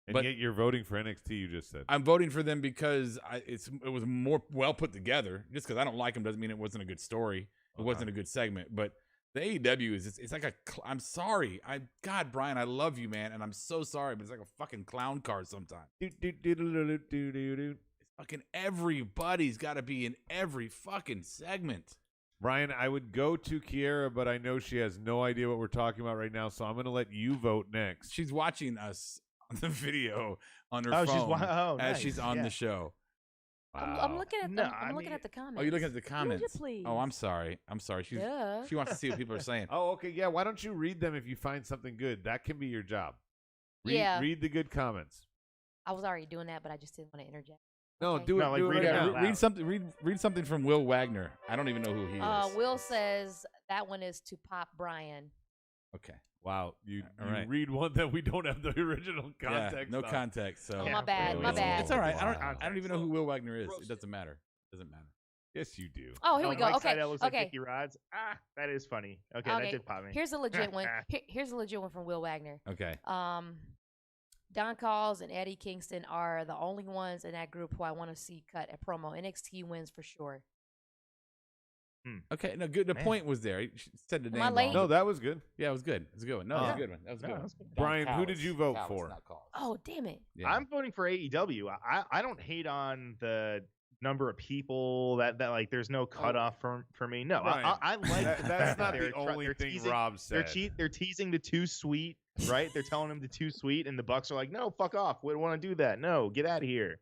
Speaker 2: And
Speaker 3: But-
Speaker 2: yet you're voting for NXT, you just said.
Speaker 3: I'm voting for them because it was more well put together. Just because I don't like them doesn't mean it wasn't a good story. It
Speaker 2: Okay.
Speaker 3: wasn't a good segment. But the AEW it's like I'm sorry. God, Brian, I love you, man, and I'm so sorry, but it's like a fucking clown car sometimes. Fucking everybody's got to be in every fucking segment.
Speaker 2: Brian, I would go to Kiera, but I know she has no idea what we're talking about right now, so I'm going to let you vote next.
Speaker 3: She's watching us on the video on her
Speaker 4: Oh,
Speaker 3: phone
Speaker 4: nice.
Speaker 3: as she's on
Speaker 4: Yeah.
Speaker 3: the show.
Speaker 5: I'm looking at
Speaker 4: No,
Speaker 5: them. I'm
Speaker 4: I
Speaker 5: looking
Speaker 4: mean-
Speaker 5: at the comments.
Speaker 3: Oh, you're looking at the
Speaker 5: Would you
Speaker 3: comments.
Speaker 5: please?
Speaker 3: Oh, I'm sorry.
Speaker 5: Duh.
Speaker 3: She wants to see what people are saying.
Speaker 2: Oh, okay. Yeah, why don't you read them if you find something good? That can be your job.
Speaker 5: Yeah.
Speaker 2: Read the good comments.
Speaker 5: I was already doing that, but I just didn't want to interject.
Speaker 2: No,
Speaker 5: Okay.
Speaker 2: do it.
Speaker 4: No, like,
Speaker 2: do it
Speaker 4: read
Speaker 2: right
Speaker 4: it out
Speaker 2: now.
Speaker 4: loud.
Speaker 3: Read something. Read something from Will Wagner. I don't even know who he is.
Speaker 5: Will says that one is to Pop Brian.
Speaker 3: Okay.
Speaker 2: Wow, you
Speaker 3: right.
Speaker 2: read one that we don't have the original context.
Speaker 3: no
Speaker 2: on.
Speaker 3: context. So
Speaker 5: Oh, my bad. My bad.
Speaker 3: It's all right.
Speaker 2: Wow.
Speaker 3: I don't even know who Will Wagner is. It doesn't matter. Doesn't matter.
Speaker 2: Yes, you do.
Speaker 5: Oh, here we go.
Speaker 4: Mike
Speaker 5: Okay.
Speaker 4: Seidel looks like
Speaker 5: Okay.
Speaker 4: Dickie Rods. That is funny. Okay, that did pop me.
Speaker 5: Here's a legit one. Here's a legit one from Will Wagner.
Speaker 3: Okay.
Speaker 5: Don Calls and Eddie Kingston are the only ones in that group who I want to see cut a promo. NXT wins for sure.
Speaker 3: Okay. No, good. The point was there. He said the
Speaker 5: Am I
Speaker 3: name
Speaker 5: late?
Speaker 3: wrong.
Speaker 2: No, that was good.
Speaker 3: Yeah, it was good. It was a good one. No, it was a good one. That was a good one.
Speaker 2: Brian, who did you vote for?
Speaker 5: Oh, damn it.
Speaker 3: Yeah.
Speaker 4: I'm voting for AEW. I don't hate on the number of people that like there's no cutoff for me. No,
Speaker 2: Brian,
Speaker 4: I like
Speaker 2: that's not the only thing Rob said.
Speaker 4: They're teasing the too sweet, right? They're telling him the too sweet, and the Bucks are like, no, fuck off. We don't want to do that. No, get out of here.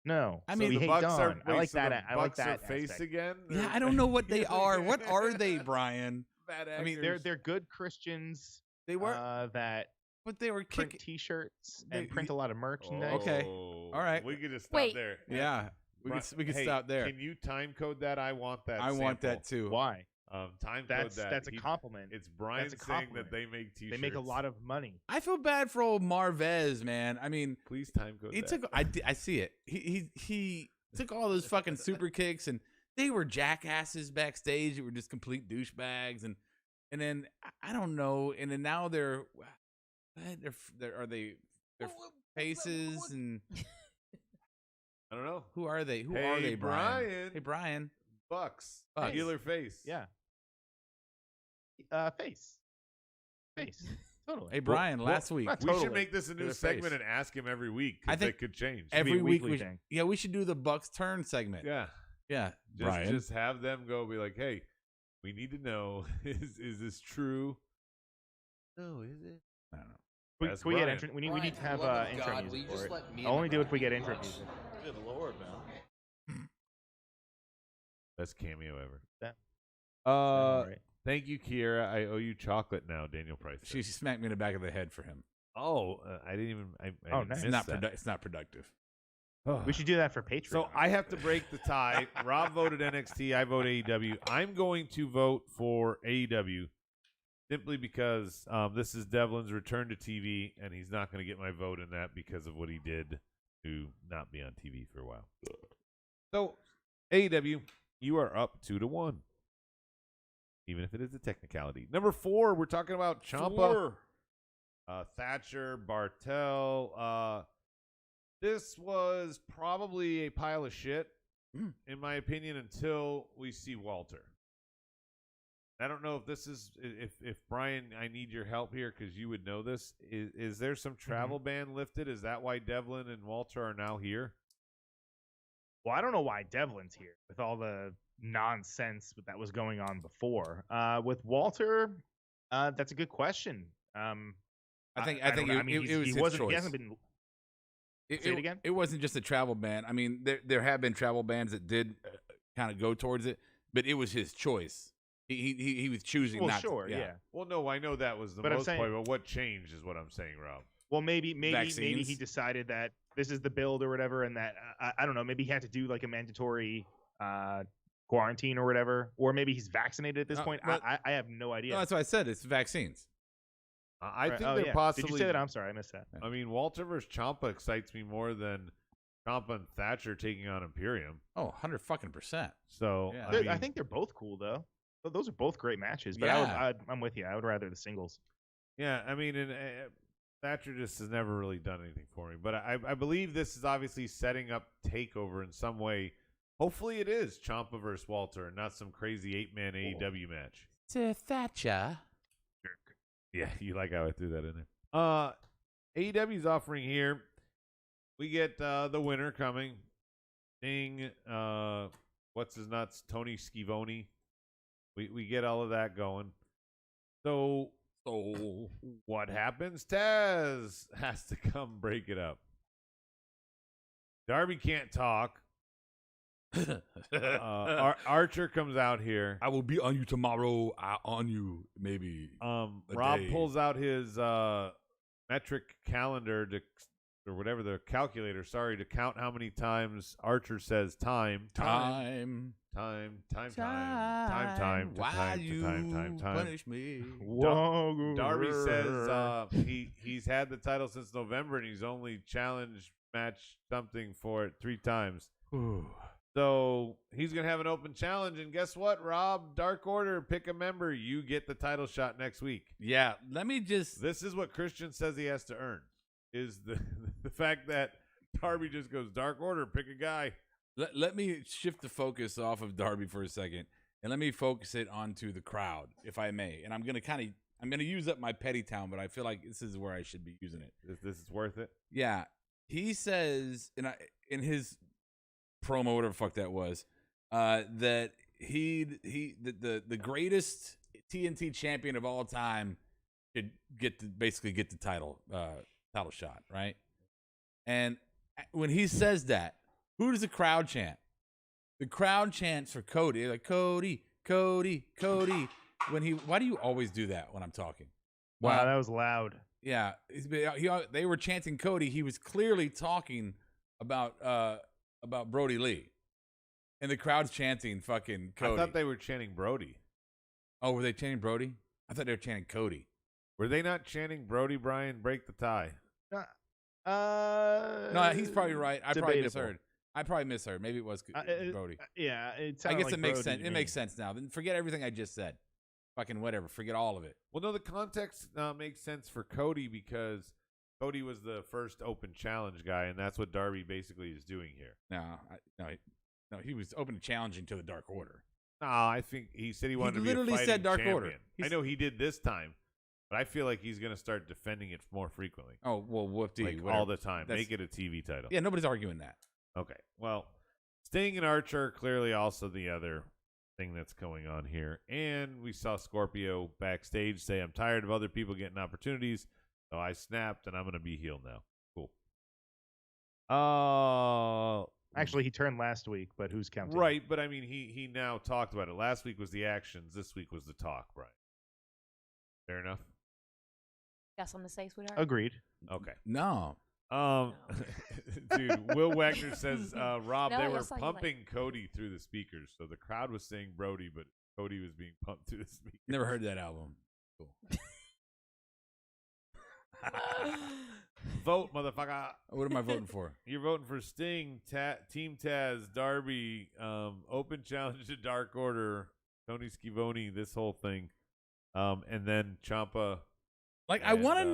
Speaker 4: No,
Speaker 3: I mean,
Speaker 4: we
Speaker 2: the
Speaker 4: hate
Speaker 2: Bucks
Speaker 4: Dawn. I like that.
Speaker 2: The
Speaker 4: I like
Speaker 2: Bucks are
Speaker 4: that
Speaker 2: face
Speaker 4: aspect.
Speaker 2: again.
Speaker 3: Yeah, I don't know what they are. What are they, Brian?
Speaker 2: Bad
Speaker 3: I mean,
Speaker 2: actors.
Speaker 4: They're good Christians.
Speaker 3: They were,
Speaker 4: that
Speaker 3: but they were
Speaker 4: print
Speaker 3: kicking.
Speaker 4: T-shirts and print a lot of merchandise.
Speaker 3: Okay.
Speaker 2: Oh,
Speaker 3: All right.
Speaker 2: we could just stop
Speaker 5: Wait.
Speaker 2: there.
Speaker 3: Yeah, we could
Speaker 2: Hey,
Speaker 3: stop there.
Speaker 2: Can you time code that? I want that.
Speaker 3: I want
Speaker 2: sample.
Speaker 3: that too.
Speaker 4: Why?
Speaker 2: Time code that.
Speaker 4: That's a compliment.
Speaker 2: It's Brian
Speaker 4: That's a
Speaker 2: saying
Speaker 4: compliment.
Speaker 2: that they make T-shirts.
Speaker 4: They make a lot of money.
Speaker 3: I feel bad for old Marvez, man. I mean,
Speaker 2: Please time code
Speaker 3: he
Speaker 2: that.
Speaker 3: took. I see it. He took all those fucking super kicks, and they were jackasses backstage. They were just complete douchebags, and then I don't know. And then now they're faces, and
Speaker 2: I don't know.
Speaker 3: who are they? Who
Speaker 2: Hey,
Speaker 3: are they, Brian?
Speaker 2: Brian.
Speaker 3: Hey, Brian.
Speaker 2: Bucks.
Speaker 3: Bucks.
Speaker 2: Healer face.
Speaker 4: Yeah. Face. Totally.
Speaker 3: Hey, Brian. Last week,
Speaker 4: not
Speaker 2: We
Speaker 4: Totally.
Speaker 2: should make this a new
Speaker 3: Healer
Speaker 2: segment
Speaker 3: face.
Speaker 2: and ask him every week.
Speaker 3: I
Speaker 2: 'cause
Speaker 3: think
Speaker 2: it could change.
Speaker 3: every
Speaker 4: be a
Speaker 3: week
Speaker 4: weekly thing.
Speaker 3: we should do the Bucks turn segment.
Speaker 2: yeah.
Speaker 3: Yeah,
Speaker 2: Just,
Speaker 3: Brian.
Speaker 2: just have them go be like, hey, we need to know is this true? No, is it?
Speaker 3: I don't know.
Speaker 2: That's
Speaker 4: Can we get
Speaker 2: Brian.
Speaker 4: intro? We need
Speaker 6: Brian,
Speaker 4: to
Speaker 6: for
Speaker 4: have
Speaker 6: the love of
Speaker 4: intro
Speaker 6: God, will
Speaker 4: music
Speaker 6: you just
Speaker 4: for it.
Speaker 6: let me
Speaker 4: I'll only
Speaker 6: and
Speaker 4: do
Speaker 6: my
Speaker 4: it if we get
Speaker 6: friend
Speaker 4: intro
Speaker 6: watch?
Speaker 4: music.
Speaker 6: Good Lord, man.
Speaker 2: Best cameo ever.
Speaker 4: All right.
Speaker 2: Thank you, Kiera. I owe you chocolate now, Daniel Price.
Speaker 3: She smacked me in the back of the head for him.
Speaker 2: Oh, I didn't even. I
Speaker 4: Oh,
Speaker 2: didn't
Speaker 4: nice.
Speaker 2: miss
Speaker 3: It's not.
Speaker 2: that.
Speaker 3: It's not productive.
Speaker 4: We should do that for Patreon.
Speaker 2: So I have to break the tie. Rob voted NXT. I vote AEW. I'm going to vote for AEW simply because this is Devlin's return to TV, and he's not going to get my vote in that because of what he did to not be on TV for a while. So AEW, you are up 2-1, even if it is a technicality. Number 4, we're talking about Ciampa, Thatcher, Bartel. This was probably a pile of shit, in my opinion, until we see Walter. I don't know if this is if Brian, I need your help here because you would know this. Is there some travel ban lifted? Is that why Devlin and Walter are now here?
Speaker 4: Well, I don't know why Devlin's here with all the nonsense that was going on before. With Walter, that's a good question.
Speaker 3: I think
Speaker 4: don't know.
Speaker 3: it was
Speaker 4: he
Speaker 3: his
Speaker 4: wasn't.
Speaker 3: choice.
Speaker 4: He hasn't been. Say it again?
Speaker 3: It wasn't just a travel ban. I mean, there have been travel bans that did kind of go towards it, but it was his choice. He was choosing
Speaker 4: Well,
Speaker 3: not
Speaker 4: sure,
Speaker 3: to.
Speaker 4: yeah.
Speaker 2: Well, no, I know that was the
Speaker 4: But I'm
Speaker 2: most
Speaker 4: saying-
Speaker 2: point, but what changed is what I'm saying, Rob.
Speaker 4: Well, maybe he
Speaker 3: Vaccines?
Speaker 4: decided that this is the build or whatever, and that I don't know. Maybe he had to do like a mandatory quarantine or whatever, or maybe he's vaccinated at this point.
Speaker 3: but-
Speaker 4: I have no idea.
Speaker 3: No, that's what I said. It's vaccines.
Speaker 2: I
Speaker 4: Right.
Speaker 2: think
Speaker 4: Oh,
Speaker 2: they're
Speaker 4: yeah.
Speaker 2: possibly.
Speaker 4: Did you say that? I'm sorry, I missed that.
Speaker 2: I mean, Walter versus Ciampa excites me more than Ciampa and Thatcher taking on Imperium.
Speaker 3: Oh, 100%.
Speaker 2: So
Speaker 3: Yeah.
Speaker 4: I think they're both cool though. But those are both great matches. But
Speaker 3: Yeah.
Speaker 4: I'm with you. I would rather the singles.
Speaker 2: yeah, I mean, and Thatcher just has never really done anything for me. But I believe this is obviously setting up Takeover in some way. Hopefully, it is Ciampa versus Walter, and not some crazy 8-man AEW match.
Speaker 3: To Thatcher.
Speaker 2: Yeah, you like how I threw that in there. AEW's offering here. We get the winner coming. Sting, what's his nuts? Tony Schivoni. We get all of that going. So what happens? Taz has to come break it up. Darby can't talk. Archer comes out here.
Speaker 3: I will be on you tomorrow. On you, maybe.
Speaker 2: Rob
Speaker 3: day.
Speaker 2: pulls out his metric calendar or whatever the calculator. Sorry, to count how many times Archer says time. Time.
Speaker 3: Why you
Speaker 2: time.
Speaker 3: punish me?
Speaker 2: Darby says he's had the title since November and he's only challenged match something for it 3 times. So he's going to have an open challenge. And guess what, Rob? Dark Order, pick a member. You get the title shot next week.
Speaker 3: Yeah, let me just...
Speaker 2: This is what Christian says he has to earn, is the fact that Darby just goes, Dark Order, pick a guy.
Speaker 3: Let me shift the focus off of Darby for a second, and let me focus it onto the crowd, if I may. And I'm gonna use up my petty town, but I feel like this is where I should be using it.
Speaker 2: This is worth it.
Speaker 3: Yeah, he says in his promo, whatever the fuck that was, that the greatest TNT champion of all time should basically get the title shot, right? And when he says that, who does the crowd chant? The crowd chants for Cody. They're like, Cody. Why do you always do that when I'm talking?
Speaker 4: Wow, that was loud.
Speaker 3: Yeah, they were chanting Cody. He was clearly talking about Brody Lee, and the crowd's chanting fucking Cody.
Speaker 2: I thought they were chanting Brody.
Speaker 3: Oh, were they chanting Brody? I thought they were chanting Cody.
Speaker 2: Were they not chanting Brody, Brian, break the tie?
Speaker 3: No, he's probably right. I probably
Speaker 4: debatable.
Speaker 3: misheard. Maybe it was Brody.
Speaker 4: Yeah, it
Speaker 3: I guess
Speaker 4: sounded like
Speaker 3: it makes
Speaker 4: Brody
Speaker 3: sense.
Speaker 4: to
Speaker 3: It
Speaker 4: me.
Speaker 3: makes sense now. Then forget everything I just said. Fucking whatever. Forget all of it.
Speaker 2: Well, no, the context makes sense for Cody because Cody was the first open challenge guy, and that's what Darby basically is doing here.
Speaker 3: No, he was open to challenging to the Dark Order.
Speaker 2: No, I think he said he wanted to be a
Speaker 3: literally
Speaker 2: fighting
Speaker 3: said Dark
Speaker 2: champion.
Speaker 3: Order.
Speaker 2: I know he did this time, but I feel like he's going to start defending it more frequently.
Speaker 3: Oh, well, whoop-dee.
Speaker 2: Like all the time. Make it a TV title.
Speaker 3: Yeah, nobody's arguing that.
Speaker 2: Okay. Well, Sting and Archer are clearly also the other thing that's going on here. And we saw Scorpio backstage say, I'm tired of other people getting opportunities, so I snapped and I'm going to be healed now. Cool.
Speaker 4: Actually, he turned last week, but who's counting?
Speaker 2: Right, but I mean, he now talked about it. Last week was the actions. This week was the talk, right? Fair enough?
Speaker 5: Got something to say, sweetheart?
Speaker 4: Agreed.
Speaker 2: Okay.
Speaker 3: No.
Speaker 2: Dude, Will Wagner says, Rob,
Speaker 5: No,
Speaker 2: they
Speaker 5: I
Speaker 2: were
Speaker 5: saw you
Speaker 2: pumping Cody through the speakers. So the crowd was saying Brody, but Cody was being pumped through the speakers.
Speaker 3: Never heard that album. Cool.
Speaker 2: Vote, motherfucker.
Speaker 3: What am I voting for?
Speaker 2: You're voting for Sting, Team Taz, Darby, Open Challenge to Dark Order, Tony Schiavone, this whole thing. And then Ciampa.
Speaker 3: Like, I want to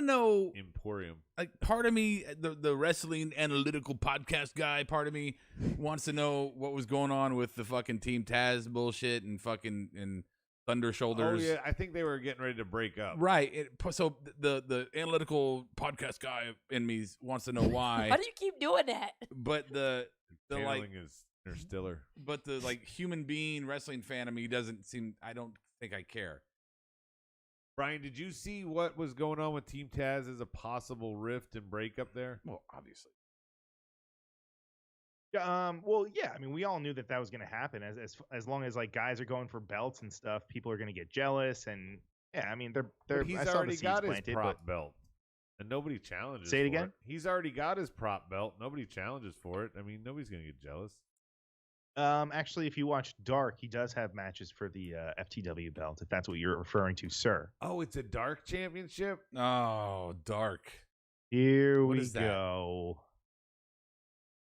Speaker 3: know.
Speaker 2: Emporium.
Speaker 3: Like, part of me, the wrestling analytical podcast guy, part of me wants to know what was going on with the fucking Team Taz bullshit and fucking Thunder Shoulders.
Speaker 2: Oh, yeah. I think they were getting ready to break up.
Speaker 3: Right. So the analytical podcast guy in me wants to know why.
Speaker 5: Why do you keep doing that?
Speaker 3: But the
Speaker 2: Channeling is interstellar.
Speaker 3: But the like human being wrestling fan of me doesn't seem. I don't think I care.
Speaker 2: Brian, did you see what was going on with Team Taz as a possible rift and breakup there?
Speaker 3: Well, obviously.
Speaker 4: Well, yeah. I mean, we all knew that was going to happen. As long as like guys are going for belts and stuff, people are going to get jealous. And yeah, I mean, they're.
Speaker 2: But he's already got his
Speaker 4: planted,
Speaker 2: prop belt, and nobody challenges.
Speaker 4: Say it
Speaker 2: for
Speaker 4: again.
Speaker 2: He's already got his prop belt. Nobody challenges for it. I mean, nobody's going to get jealous.
Speaker 4: Actually, if you watch Dark, he does have matches for the FTW belt, if that's what you're referring to, sir.
Speaker 2: Oh, it's a Dark Championship?
Speaker 3: Oh, Dark.
Speaker 4: Here
Speaker 3: What
Speaker 4: we
Speaker 3: is that?
Speaker 4: go.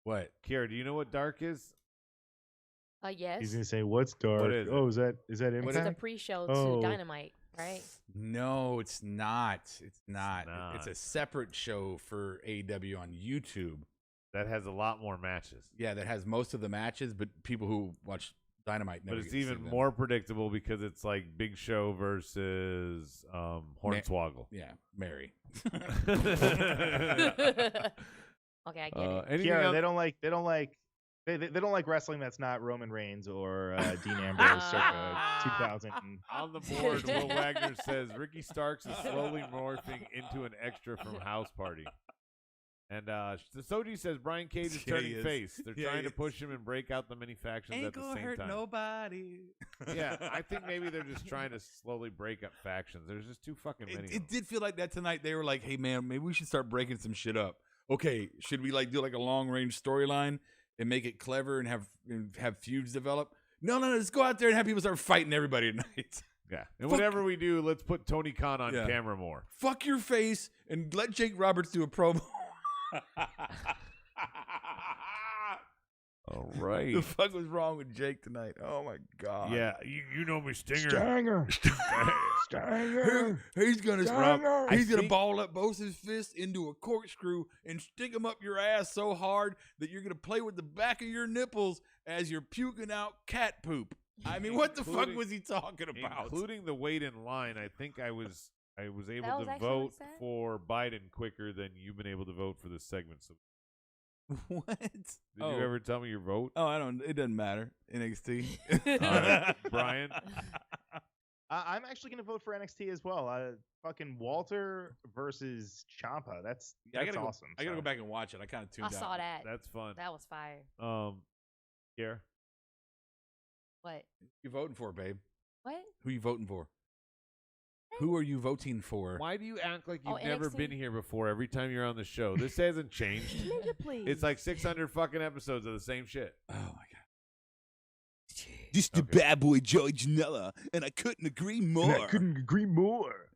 Speaker 3: What?
Speaker 2: Kiara, do you know what Dark is?
Speaker 5: Yes.
Speaker 4: He's gonna say, "What's Dark?"
Speaker 2: What is it?
Speaker 4: Oh, is that
Speaker 5: It's
Speaker 4: Impact?
Speaker 5: the pre-show
Speaker 4: Oh.
Speaker 5: to Dynamite, right?
Speaker 3: No, it's not. It's not.
Speaker 2: not.
Speaker 3: It's a separate show for AEW on YouTube.
Speaker 2: That has a lot more matches.
Speaker 3: Yeah, that has most of the matches, but people who watch Dynamite never
Speaker 2: But it's
Speaker 3: get to see
Speaker 2: even
Speaker 3: them.
Speaker 2: more predictable because it's like Big Show versus Hornswoggle.
Speaker 3: Yeah, Mary.
Speaker 5: Okay, I get it.
Speaker 2: Anything
Speaker 4: Kiara,
Speaker 2: else?
Speaker 4: they don't like wrestling that's not Roman Reigns or Dean Ambrose circa 2000.
Speaker 2: On the board, Will Wagner says Ricky Starks is slowly morphing into an extra from House Party. And Soji says Brian Cage is
Speaker 3: Yeah, he
Speaker 2: turning
Speaker 3: is.
Speaker 2: face. They're
Speaker 3: Yeah,
Speaker 2: trying
Speaker 3: he
Speaker 2: to
Speaker 3: is.
Speaker 2: push him and break out the many factions at the same time.
Speaker 3: nobody.
Speaker 2: Yeah, I think maybe they're just trying to slowly break up factions. There's just too fucking many. of them.
Speaker 3: It did feel like that tonight. They were like, "Hey, man, maybe we should start breaking some shit up." Okay, should we like do like a long range storyline? and make it clever and have feuds develop. No, let's go out there and have people start fighting everybody tonight.
Speaker 2: Yeah. And whatever we do, let's put Tony Khan on camera more.
Speaker 3: Fuck your face and let Jake Roberts do a promo.
Speaker 2: All right.
Speaker 3: The fuck was wrong with Jake tonight? Oh my God.
Speaker 2: Yeah, you know me, Stinger.
Speaker 3: Stinger. He's gonna ball up both his fists into a corkscrew and stick them up your ass so hard that you're gonna play with the back of your nipples as you're puking out cat poop. I mean, what the fuck was he talking about?
Speaker 2: Including the wait in line, I think I was able to
Speaker 5: actually
Speaker 2: vote
Speaker 5: what he said?
Speaker 2: for Biden quicker than you've been able to vote for this segment. So
Speaker 3: What?
Speaker 2: did you ever tell me your vote?
Speaker 3: Oh, I don't. It doesn't matter. NXT.
Speaker 2: All right, Brian.
Speaker 4: I'm actually going to vote for NXT as well. Fucking Walter versus Ciampa. That's awesome.
Speaker 3: I gotta go back and watch it. I kind of tuned out.
Speaker 5: I saw that.
Speaker 2: That's fun.
Speaker 5: That was fire.
Speaker 2: Here.
Speaker 5: What?
Speaker 3: You voting for, babe?
Speaker 5: What?
Speaker 3: Who you voting for? Who are you voting for?
Speaker 2: Why do you act like you've
Speaker 5: Oh,
Speaker 2: never
Speaker 5: NXT?
Speaker 2: been here before every time you're on the show? This hasn't changed.
Speaker 5: Ninja, please.
Speaker 2: It's like 600 fucking episodes of the same shit.
Speaker 3: Oh my God.
Speaker 7: This the bad boy Joey Janela, and I couldn't agree more.
Speaker 4: agree more.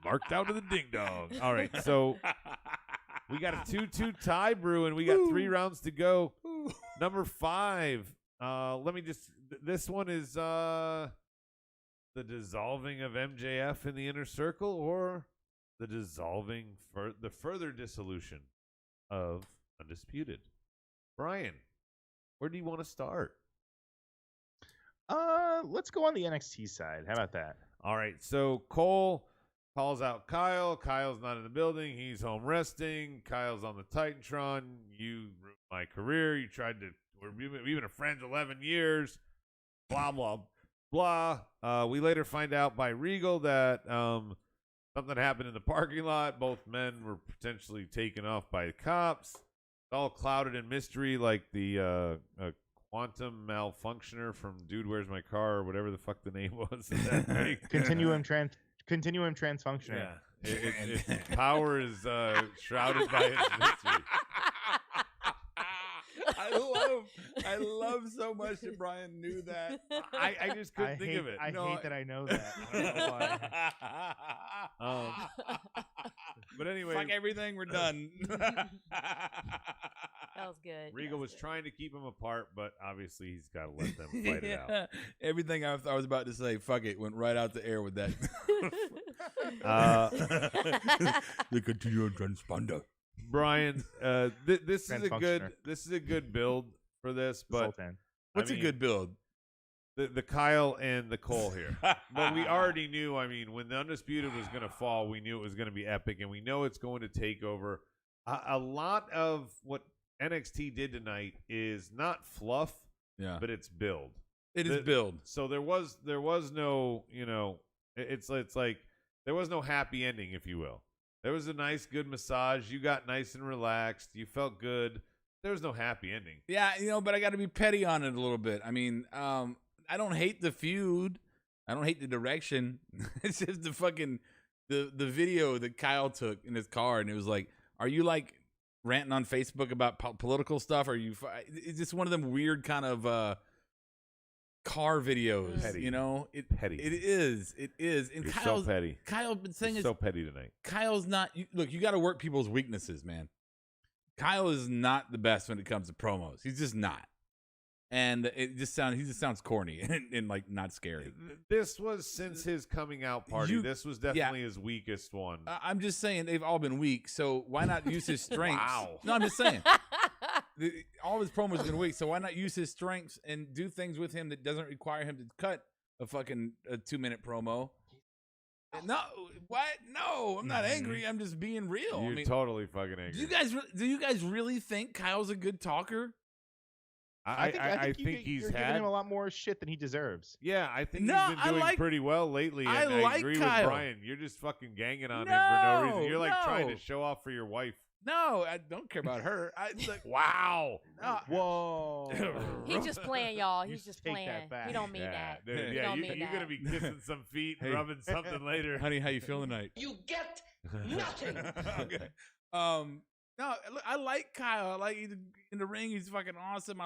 Speaker 2: Marked out to the ding dong. All right, so we got a 2-2 tie brewing. We got 3 rounds to go. Number 5. This one is the dissolving of MJF in the Inner Circle, or the dissolving the further dissolution of Undisputed. Brian, where do you want to start?
Speaker 4: Let's go on the NXT side. How about that?
Speaker 2: All right, so Cole calls out Kyle. Kyle's not in the building. He's home resting. Kyle's on the Titantron. You ruined my career. You tried to. We've been friends 11 years. Blah, blah, blah. We later find out by Regal that something happened in the parking lot. Both men were potentially taken off by the cops. It's all clouded in mystery, like the quantum malfunctioner from Dude, Where's My Car, or whatever the fuck the name was.
Speaker 4: Continuum transfunctioner.
Speaker 2: Yeah. Its power is shrouded by its mystery.
Speaker 3: I love so much that Brian knew that.
Speaker 2: I just couldn't think of it.
Speaker 4: I hate that I know that. I don't know why.
Speaker 2: But anyway,
Speaker 3: Fuck everything. We're done.
Speaker 5: That was good.
Speaker 2: Regal was trying to keep them apart, but obviously he's got to let them fight it out.
Speaker 3: Everything I was about to say, fuck it, went right out the air with that. The continuum transponder.
Speaker 2: Brian, this is a good build for this, but
Speaker 4: Sultan.
Speaker 3: What's a good build?
Speaker 2: The Kyle and the Cole here. But we already knew, when the Undisputed was going to fall, we knew it was going to be epic, and we know it's going to take over. A lot of what NXT did tonight is not fluff, but it's build.
Speaker 3: It is build.
Speaker 2: So there was no, it's like there was no happy ending, if you will. There was a nice, good massage. You got nice and relaxed. You felt good. There was no happy ending.
Speaker 3: Yeah, but I got to be petty on it a little bit. I don't hate the feud. I don't hate the direction. It's just the fucking the video that Kyle took in his car, and it was like, are you like ranting on Facebook about political stuff? Are you? It's just one of them weird kind of car videos.
Speaker 2: Petty.
Speaker 3: Petty. It is. And
Speaker 2: You're
Speaker 3: Kyle's
Speaker 2: so petty.
Speaker 3: Kyle's been saying
Speaker 2: You're so petty tonight.
Speaker 3: Kyle's not. Look, you got to work people's weaknesses, man. Kyle is not the best when it comes to promos. He's just not. And he just sounds corny and like not scary.
Speaker 2: This was since his coming out party. This was definitely his weakest one.
Speaker 3: I'm just saying they've all been weak. So why not use his strengths?
Speaker 2: Wow.
Speaker 3: No, I'm just saying. All his promos have been weak. So why not use his strengths and do things with him that doesn't require him to cut a 2-minute promo? No, what? No, I'm not angry. I'm just being real.
Speaker 2: You're totally fucking angry.
Speaker 3: Do you guys really think Kyle's a good talker?
Speaker 2: I think he's
Speaker 4: you're giving him a lot more shit than he deserves.
Speaker 2: Yeah, I think he's been doing pretty well lately. And I agree
Speaker 3: Kyle.
Speaker 2: with Brian. You're just fucking ganging on him for no reason. You're like trying to show off for your wife.
Speaker 3: No, I don't care about her.
Speaker 2: Wow.
Speaker 4: Whoa.
Speaker 5: He's just playing, y'all. He's just
Speaker 4: take
Speaker 5: playing.
Speaker 4: that back.
Speaker 5: He don't mean that.
Speaker 2: Dude,
Speaker 5: He don't mean
Speaker 2: you're
Speaker 5: that.
Speaker 2: gonna be kissing some feet and rubbing something later.
Speaker 3: Honey, how you feeling tonight?
Speaker 6: You get nothing.
Speaker 3: Okay. No, look, I like Kyle. I like in the ring. He's fucking awesome. I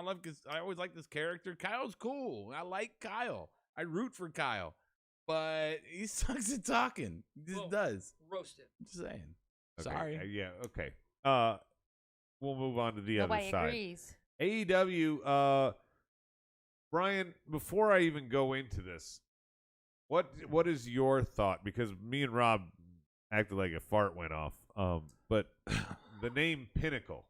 Speaker 3: always like this character. Kyle's cool. I like Kyle. I root for Kyle, but he sucks at talking. He just does.
Speaker 8: Roasted.
Speaker 3: I'm just saying.
Speaker 2: Okay,
Speaker 3: Sorry.
Speaker 2: yeah. Okay. We'll move on to the
Speaker 5: Nobody
Speaker 2: other side.
Speaker 5: agrees.
Speaker 2: AEW. Brian, before I even go into this, what is your thought? Because me and Rob acted like a fart went off. But the name Pinnacle.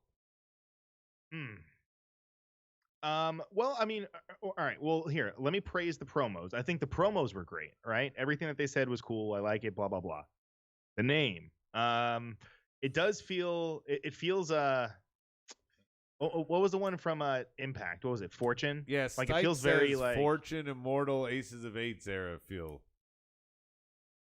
Speaker 4: Well, I mean, all right. Well, here, let me praise the promos. I think the promos were great, right? Everything that they said was cool. I like it, blah, blah, blah. The name. It does feel, it feels, what was the one from Impact? What was it? Fortune?
Speaker 2: Yes.
Speaker 4: Like, it feels very like
Speaker 2: Fortune, Immortal, Aces of Eights era feel.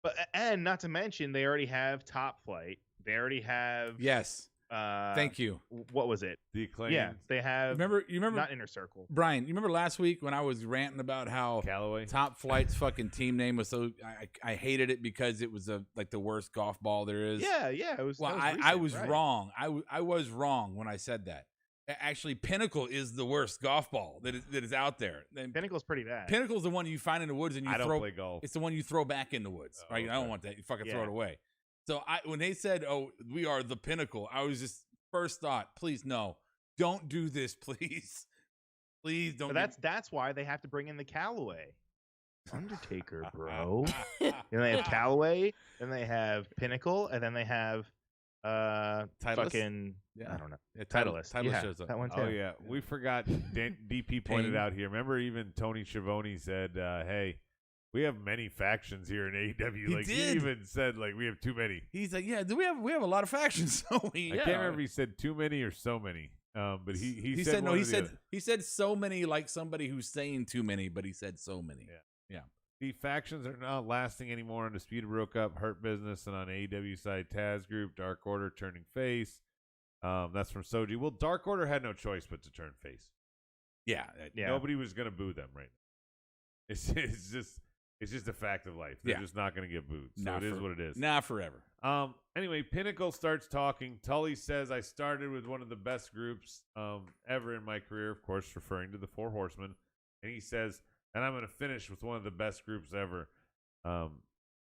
Speaker 4: But, and not to mention, they already have Top Flight. They already have.
Speaker 3: Yes. Thank you.
Speaker 4: What was it?
Speaker 2: The Acclaim.
Speaker 4: Yeah, they have.
Speaker 3: You remember
Speaker 4: not Inner Circle.
Speaker 3: Brian, you remember last week when I was ranting about how
Speaker 2: Callaway
Speaker 3: Top Flight's fucking team name was so I hated it because it was like the worst golf ball there is.
Speaker 4: Yeah, it was.
Speaker 3: Well, I was wrong. I was wrong when I said that. Actually, Pinnacle is the worst golf ball that is out there.
Speaker 4: Pinnacle's pretty bad.
Speaker 3: Pinnacle's the one you find in the woods and you
Speaker 2: I
Speaker 3: throw.
Speaker 2: don't play golf.
Speaker 3: It's the one you throw back in the woods. Right?
Speaker 2: Okay.
Speaker 3: I don't want that. You fucking throw it away. So when they said, "Oh, we are the Pinnacle," I was just first thought, please no, don't do this, please, please don't.
Speaker 4: But that's why they have to bring in the Callaway. Undertaker, bro. And they have Callaway, then they have Pinnacle, and then they have
Speaker 3: Titleist?
Speaker 4: fucking
Speaker 3: Yeah.
Speaker 4: I don't know.
Speaker 3: Yeah,
Speaker 4: Titleist.
Speaker 3: Titleist
Speaker 4: Yeah,
Speaker 3: shows up.
Speaker 4: that one too.
Speaker 2: Oh yeah, we forgot. DP pointed
Speaker 3: Pain.
Speaker 2: out here. Remember, even Tony Schiavone said, "Hey, we have many factions here in AEW."
Speaker 3: He
Speaker 2: Like he
Speaker 3: did.
Speaker 2: even said, "Like we have too many."
Speaker 3: He's like, yeah, we have a lot of factions. So
Speaker 2: I can't remember if he said too many or so many. But he
Speaker 3: said no.
Speaker 2: one
Speaker 3: He
Speaker 2: or the
Speaker 3: said
Speaker 2: other.
Speaker 3: he said so many, like somebody who's saying too many, but he said so many.
Speaker 2: Yeah. The factions are not lasting anymore. Undisputed broke up, Hurt Business, and on AEW side, Taz Group, Dark Order turning face. That's from Soji. Well, Dark Order had no choice but to turn face.
Speaker 3: Yeah.
Speaker 2: Nobody was going to boo them right now. It's just a fact of life. They're just not going to get booed. So it is what it is.
Speaker 3: Not forever.
Speaker 2: Anyway, Pinnacle starts talking. Tully says, "I started with one of the best groups ever in my career," of course, referring to the Four Horsemen. And he says, "And I'm going to finish with one of the best groups ever.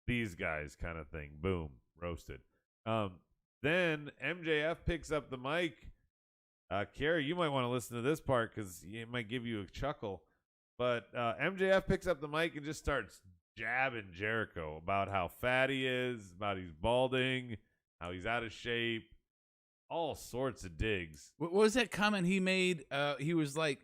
Speaker 2: These guys," kind of thing. Boom. Roasted. Then MJF picks up the mic. Carrie, you might want to listen to this part because it might give you a chuckle. But MJF picks up the mic and just starts jabbing Jericho about how fat he is, about he's balding, how he's out of shape, all sorts of digs.
Speaker 3: What was that comment he made? He was like,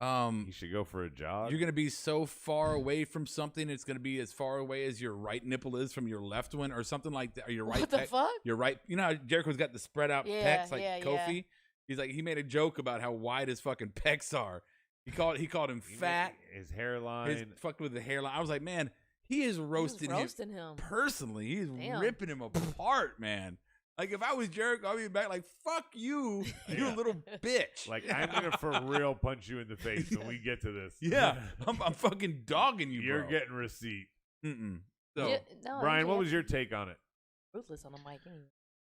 Speaker 2: He should go for a jog.
Speaker 3: "You're going to be so far away from something, it's going to be as far away as your right nipple is from your left one," or something like that. Or your right
Speaker 5: What the
Speaker 3: pec-
Speaker 5: fuck?
Speaker 3: Your right. You know how Jericho's got the spread out
Speaker 5: Yeah,
Speaker 3: pecs like
Speaker 5: yeah,
Speaker 3: Kofi?
Speaker 5: yeah.
Speaker 3: He's like, he made a joke about how wide his fucking pecs are. He called him fat.
Speaker 2: His hairline.
Speaker 3: Fucked with the hairline. I was like, man, he is roasting
Speaker 5: him
Speaker 3: personally. He's
Speaker 5: Damn.
Speaker 3: ripping him apart, man. Like, if I was Jericho, I'd be back like, fuck you, you little bitch.
Speaker 2: Like, I'm going to for real punch you in the face when we get to this.
Speaker 3: Yeah, I'm fucking dogging you,
Speaker 2: You're
Speaker 3: bro.
Speaker 2: getting receipt.
Speaker 3: Mm-mm. So,
Speaker 5: Yeah, no,
Speaker 2: Brian, what
Speaker 5: MJF
Speaker 2: was your take on it?
Speaker 5: ruthless on the mic anyway.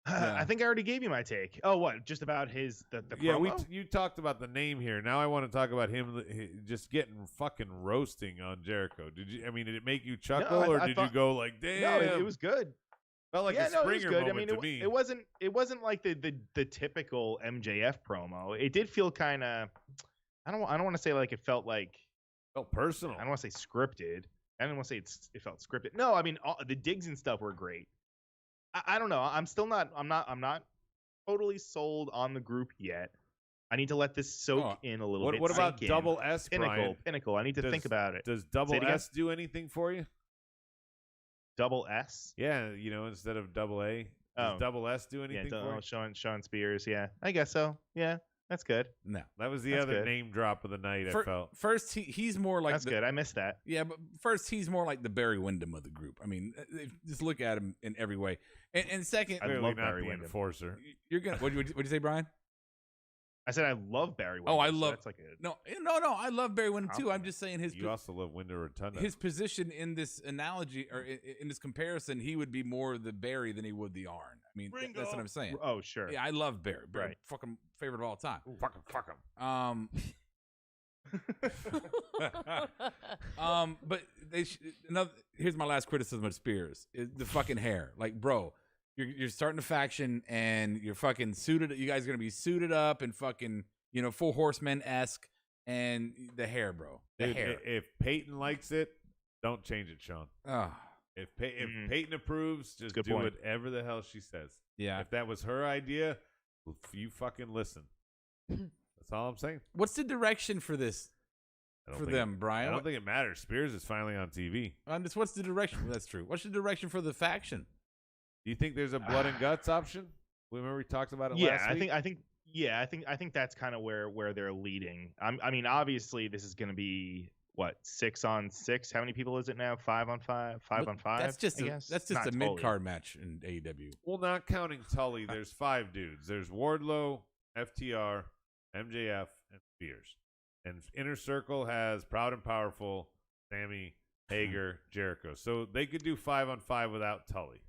Speaker 3: Yeah.
Speaker 4: I think I already gave you my take. Oh, what? Just about the
Speaker 2: Yeah,
Speaker 4: promo?
Speaker 2: you talked about the name here. Now I want to talk about him just getting fucking roasting on Jericho. Did it make you chuckle,
Speaker 4: I
Speaker 2: or did you
Speaker 4: thought-
Speaker 2: go like, damn?
Speaker 4: No, it was good.
Speaker 2: Felt like
Speaker 4: Yeah,
Speaker 2: a
Speaker 4: no, it was
Speaker 2: Springer
Speaker 4: good. I
Speaker 2: moment
Speaker 4: mean,
Speaker 2: to me.
Speaker 4: it wasn't like the typical MJF promo. It did feel kind of. I don't want to say like it felt like.
Speaker 2: Felt personal.
Speaker 4: I don't want to say scripted. I don't want to say it felt scripted. No, I mean the digs and stuff were great. I don't know. I'm not totally sold on the group yet. I need to let this soak in a little bit.
Speaker 2: What about
Speaker 4: sink in.
Speaker 2: Double S, Brian?
Speaker 4: Pinnacle. I need to think about it.
Speaker 2: Does
Speaker 4: Say
Speaker 2: Double
Speaker 4: it again?
Speaker 2: S do anything for you?
Speaker 4: Double S?
Speaker 2: Yeah, instead of Double A. Does Double S do anything for you?
Speaker 4: Sean Spears. Yeah, I guess so. Yeah, that's good.
Speaker 3: no.
Speaker 2: That was the
Speaker 4: That's
Speaker 2: other
Speaker 4: good.
Speaker 2: name drop of the night, I felt.
Speaker 3: First, he's more like
Speaker 4: That's good. I missed that.
Speaker 3: Yeah, but first, he's more like the Barry Windham of the group. I mean, just look at him in every way. And second,
Speaker 4: I
Speaker 2: Clearly
Speaker 4: love
Speaker 2: not
Speaker 4: Barry
Speaker 2: the
Speaker 4: Windham.
Speaker 2: enforcer.
Speaker 3: you're gonna. What'd you say, Brian?
Speaker 4: I said I love Barry Windham.
Speaker 3: Oh, I
Speaker 4: so
Speaker 3: love
Speaker 4: that's like a
Speaker 3: no. I love Barry Windham too. I'm just saying
Speaker 2: You also love Winter Rotunda.
Speaker 3: his position in this analogy or in this comparison, he would be more the Barry than he would the Arn. I mean, that's what I'm saying.
Speaker 4: Oh, sure.
Speaker 3: Yeah, I love Barry. Barry,
Speaker 4: Right.
Speaker 3: fucking favorite of all time.
Speaker 2: Fuck him.
Speaker 3: But here's my last criticism of Spears: is the fucking hair. Like, bro, you're starting a faction and you're fucking suited. You guys are gonna be suited up and fucking, Four Horsemen esque, and the hair, bro. The
Speaker 2: Dude,
Speaker 3: hair.
Speaker 2: if Peyton likes it, don't change it, Sean.
Speaker 3: Oh,
Speaker 2: If Peyton approves, just
Speaker 4: Good
Speaker 2: do
Speaker 4: point.
Speaker 2: whatever the hell she says.
Speaker 3: yeah.
Speaker 2: If that was her idea, you fucking listen. That's all I'm saying.
Speaker 3: What's the direction for this
Speaker 2: I don't
Speaker 3: for
Speaker 2: think
Speaker 3: them,
Speaker 2: I
Speaker 3: Brian?
Speaker 2: don't think it matters. Spears is finally on TV.
Speaker 3: What's the direction? Well, that's true. What's the direction for the faction?
Speaker 2: Do you think there's a blood and guts option? Remember we talked about it last week?
Speaker 4: I think that's kind of where they're leading. I mean, obviously, this is going to be what 6-on-6. How many people is it now? 5-on-5, 5-on-5.
Speaker 3: That's just
Speaker 4: I
Speaker 3: a,
Speaker 4: guess?
Speaker 3: that's just
Speaker 4: Not
Speaker 3: a
Speaker 4: totally.
Speaker 3: mid card match in AEW.
Speaker 2: Well, not counting Tully, there's 5 dudes. There's Wardlow, FTR, MJF, and Spears. And Inner Circle has Proud and Powerful, Sammy, Hager, Jericho. So they could do 5-on-5 without Tully.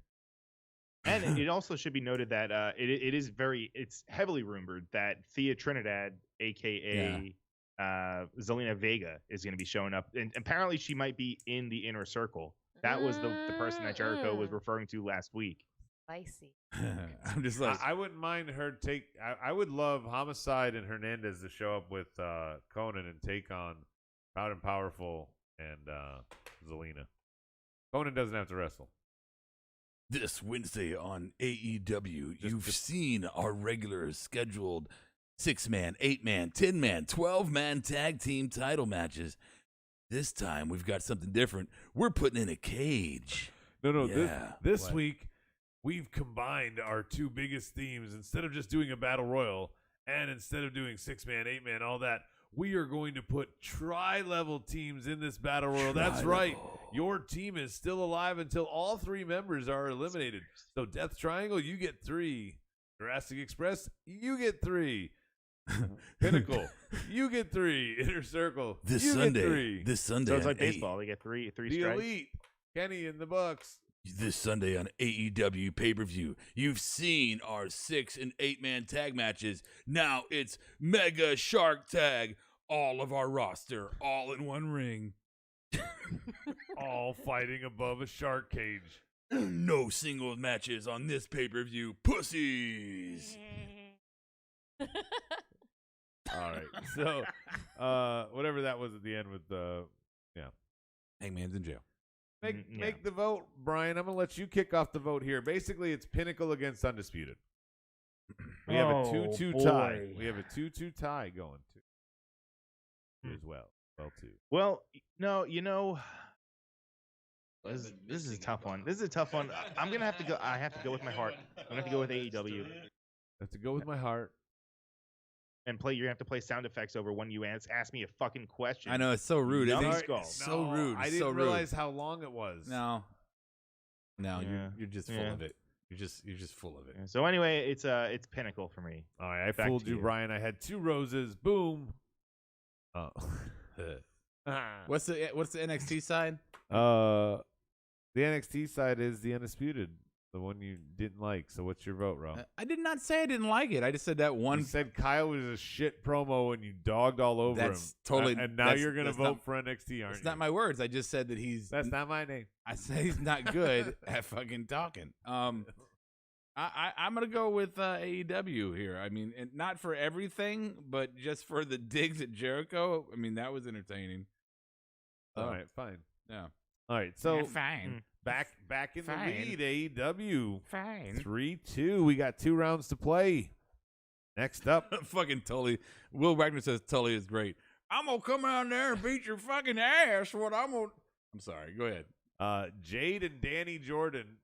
Speaker 4: And it also should be noted that it's heavily rumored that Thea Trinidad, aka Zelina Vega, is going to be showing up, and apparently she might be in the Inner Circle. That was the person that Jericho was referring to last week.
Speaker 5: Spicy.
Speaker 3: I'm just like,
Speaker 2: I wouldn't mind her I would love Homicide and Hernandez to show up with Conan and take on Proud and Powerful and Zelina. Conan doesn't have to wrestle.
Speaker 7: This Wednesday on AEW, you've seen our regular scheduled 6-man, 8-man, 10-man, 12-man tag team title matches. This time we've got something different. We're putting in a cage.
Speaker 2: No,
Speaker 7: Yeah.
Speaker 2: this week we've combined our 2 biggest themes. Instead of just doing a battle royal and instead of doing 6-man, 8-man, all that, we are going to put tri-level teams in this battle royal. That's right.
Speaker 7: Tri-level.
Speaker 2: Your team is still alive until all 3 members are eliminated. So Death Triangle, you get 3. Jurassic Express, you get 3. Pinnacle, you get 3. Inner Circle,
Speaker 7: This
Speaker 2: you
Speaker 7: Sunday.
Speaker 2: get 3.
Speaker 7: This Sunday.
Speaker 4: So it's
Speaker 7: on
Speaker 4: like baseball. They get three
Speaker 2: The
Speaker 4: strikes.
Speaker 2: Elite, Kenny and the Bucks.
Speaker 7: This Sunday on AEW pay-per-view, you've seen our 6 and 8-man tag matches. Now it's Mega Shark Tag. All of our roster, all in one ring.
Speaker 2: All fighting above a shark cage.
Speaker 7: No singles matches on this pay-per-view. Pussies.
Speaker 2: All right. So, whatever that was at the end with
Speaker 3: Hangman's in jail.
Speaker 2: make the vote, Brian. I'm gonna let you kick off the vote here. Basically, it's Pinnacle against Undisputed. We have a 2-2 tie.
Speaker 4: boy.
Speaker 2: We have a 2-2 tie going to as well. Well, too.
Speaker 4: Well, no, this is a tough one. This is a tough one. I'm gonna have to go. I have to go with my heart. I'm gonna have to go with AEW
Speaker 2: I have to go with my heart.
Speaker 4: and play. You're gonna have to play sound effects over when you ask me a fucking question.
Speaker 3: I know it's so rude. Isn't it?
Speaker 4: Numbskull.
Speaker 3: So
Speaker 2: No,
Speaker 3: rude.
Speaker 2: I
Speaker 3: so
Speaker 2: didn't
Speaker 3: rude.
Speaker 2: realize how long it was.
Speaker 3: No,
Speaker 4: Yeah.
Speaker 3: you're just full
Speaker 4: Yeah.
Speaker 3: of it. You're just full of it.
Speaker 4: So anyway, it's Pinnacle for me.
Speaker 2: All right, I
Speaker 4: Back
Speaker 2: fooled
Speaker 4: to
Speaker 2: you,
Speaker 4: you.
Speaker 2: Brian. I had 2 roses. Boom. Oh.
Speaker 3: What's the NXT side?
Speaker 2: The NXT side is the Undisputed, the one you didn't like. So what's your vote, Ro?
Speaker 3: I did not say I didn't like it. I just said that one.
Speaker 2: You said Kyle was a shit promo and you dogged all over
Speaker 3: That's
Speaker 2: him.
Speaker 3: totally-
Speaker 2: And now
Speaker 3: that's-
Speaker 2: you're going to
Speaker 3: that's
Speaker 2: vote
Speaker 3: not-
Speaker 2: for NXT, aren't
Speaker 3: It's
Speaker 2: you?
Speaker 3: not my words. I just said that he's.
Speaker 2: That's not my name.
Speaker 3: I say he's not good at fucking talking. I'm gonna go with AEW here. I mean, and not for everything, but just for the digs at Jericho. I mean, that was entertaining.
Speaker 2: All right, fine.
Speaker 3: Yeah.
Speaker 2: All right, so
Speaker 3: fine.
Speaker 2: back in
Speaker 3: Fine.
Speaker 2: the lead, AEW.
Speaker 3: Fine.
Speaker 2: 3-2. We got 2 rounds to play. Next up,
Speaker 3: Fucking Tully. Will Wagner says Tully is great. I'm gonna come out there and beat your fucking ass. What I'm gonna. I'm sorry. Go ahead.
Speaker 2: Jade and Danny Jordan,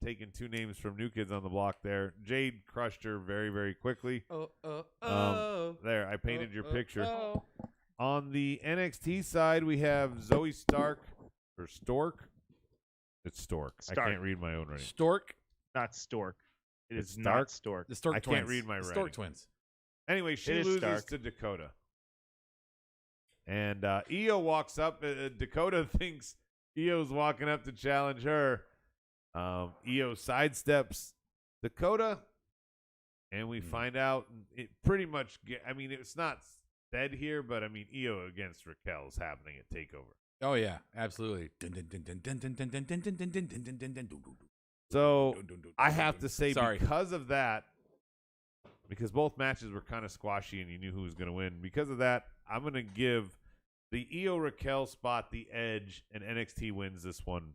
Speaker 2: taking 2 names from New Kids on the Block there. Jade crushed her very, very quickly. There, I painted your picture. On the NXT side, we have Zoe Stark, or Stork. It's Stork. I
Speaker 4: Stark.
Speaker 2: can't read my own writing.
Speaker 3: Stork.
Speaker 4: Not Stork. It
Speaker 2: It's
Speaker 4: is not
Speaker 2: Stark?
Speaker 4: Stork.
Speaker 3: The Stork
Speaker 2: I
Speaker 3: twins.
Speaker 2: can't read my
Speaker 3: The
Speaker 2: writing.
Speaker 3: Stork twins.
Speaker 2: Anyway, she
Speaker 4: It is
Speaker 2: loses
Speaker 4: Stark.
Speaker 2: to Dakota. And Io walks up. Dakota thinks Io's walking up to challenge her. Io sidesteps Dakota. And we find out it pretty much, it's not said here, but Io against Raquel is happening at TakeOver.
Speaker 3: Oh yeah, absolutely.
Speaker 2: So I have to say,
Speaker 3: Sorry.
Speaker 2: because of that, because both matches were kind of squashy and you knew who was going to win, because of that, I'm going to give the Io Raquel spot the edge, and NXT wins this one.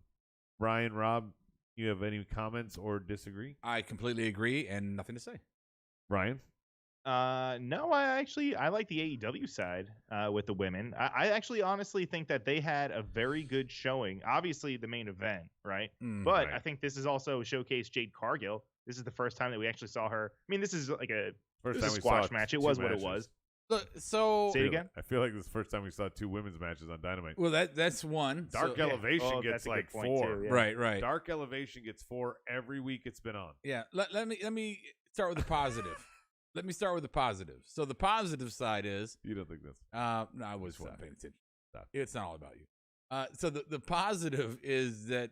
Speaker 2: Brian, Rob, you have any comments or disagree?
Speaker 3: I completely agree, and nothing to say.
Speaker 2: Brian?
Speaker 4: No, I like the AEW side with the women. I actually honestly think that they had a very good showing. Obviously, the main event, right? But
Speaker 2: right.
Speaker 4: I think this is also showcased Jade Cargill. This is the first time that we actually saw her. I mean, this is like a
Speaker 2: First
Speaker 4: this
Speaker 2: time
Speaker 4: is a
Speaker 2: we
Speaker 4: squash
Speaker 2: saw
Speaker 4: match. It
Speaker 2: two
Speaker 4: was what
Speaker 2: matches.
Speaker 4: it was.
Speaker 3: Look, so
Speaker 4: Say it again.
Speaker 2: I feel like this is the first time we saw two women's matches on Dynamite.
Speaker 3: well, that's one.
Speaker 2: Dark
Speaker 3: So-
Speaker 2: Elevation
Speaker 4: Oh,
Speaker 2: gets
Speaker 4: that's a good
Speaker 2: like
Speaker 4: point,
Speaker 2: 4.
Speaker 4: too, yeah.
Speaker 3: Right.
Speaker 2: Dark Elevation gets 4 every week it's been on.
Speaker 3: Yeah. Let me start with the positive. Let me start with the positive. So the positive side is
Speaker 2: You don't think this?
Speaker 3: no, I wasn't paying attention. It's not all about you. So the positive is that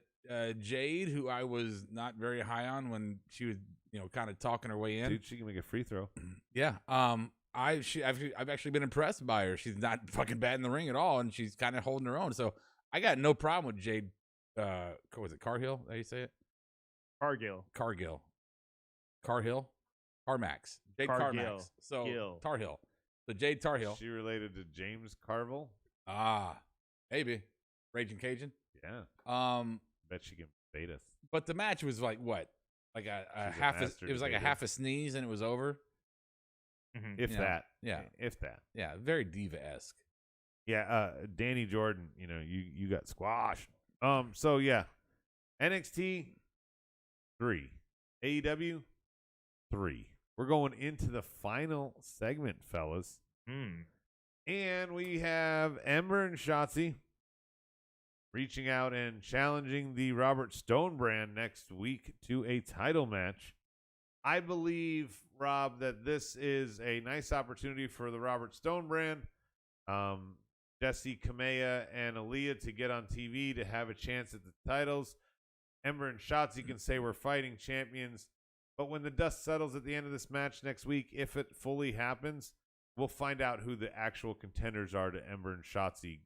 Speaker 3: Jade, who I was not very high on when she was, kind of talking her way in.
Speaker 2: Dude, she can make a free throw.
Speaker 3: Yeah. I've actually been impressed by her. She's not fucking bad in the ring at all, and she's kind of holding her own. So I got no problem with Jade. Was it Carhill? How you say it?
Speaker 4: Cargill.
Speaker 3: Cargill. Carhill. Carmax. Jade
Speaker 4: Cargill.
Speaker 3: Carmax. So
Speaker 4: Gill.
Speaker 3: Tarhill. So Jade Tarhill.
Speaker 2: She related to James Carville?
Speaker 3: Maybe. Raging Cajun.
Speaker 2: Yeah. Bet she can bait us.
Speaker 3: But the match was like what? Like a
Speaker 2: She's a
Speaker 3: half.
Speaker 2: master
Speaker 3: It was like a
Speaker 2: debater.
Speaker 3: half a sneeze and it was over.
Speaker 4: Mhm.
Speaker 2: If
Speaker 3: Yeah.
Speaker 2: that.
Speaker 3: Yeah.
Speaker 2: If that.
Speaker 3: Yeah, very diva-esque.
Speaker 2: Yeah, Danny Jordan, you got squashed. So yeah. NXT 3. AEW 3. We're going into the final segment, fellas. And we have Ember and Shotzi reaching out and challenging the Robert Stone brand next week to a title match. I believe, Rob, that this is a nice opportunity for the Robert Stone brand, Jesse Kamea and Aaliyah to get on TV to have a chance at the titles. Ember and Shotzi can say we're fighting champions. But when the dust settles at the end of this match next week, if it fully happens, we'll find out who the actual contenders are to Ember and Shotzi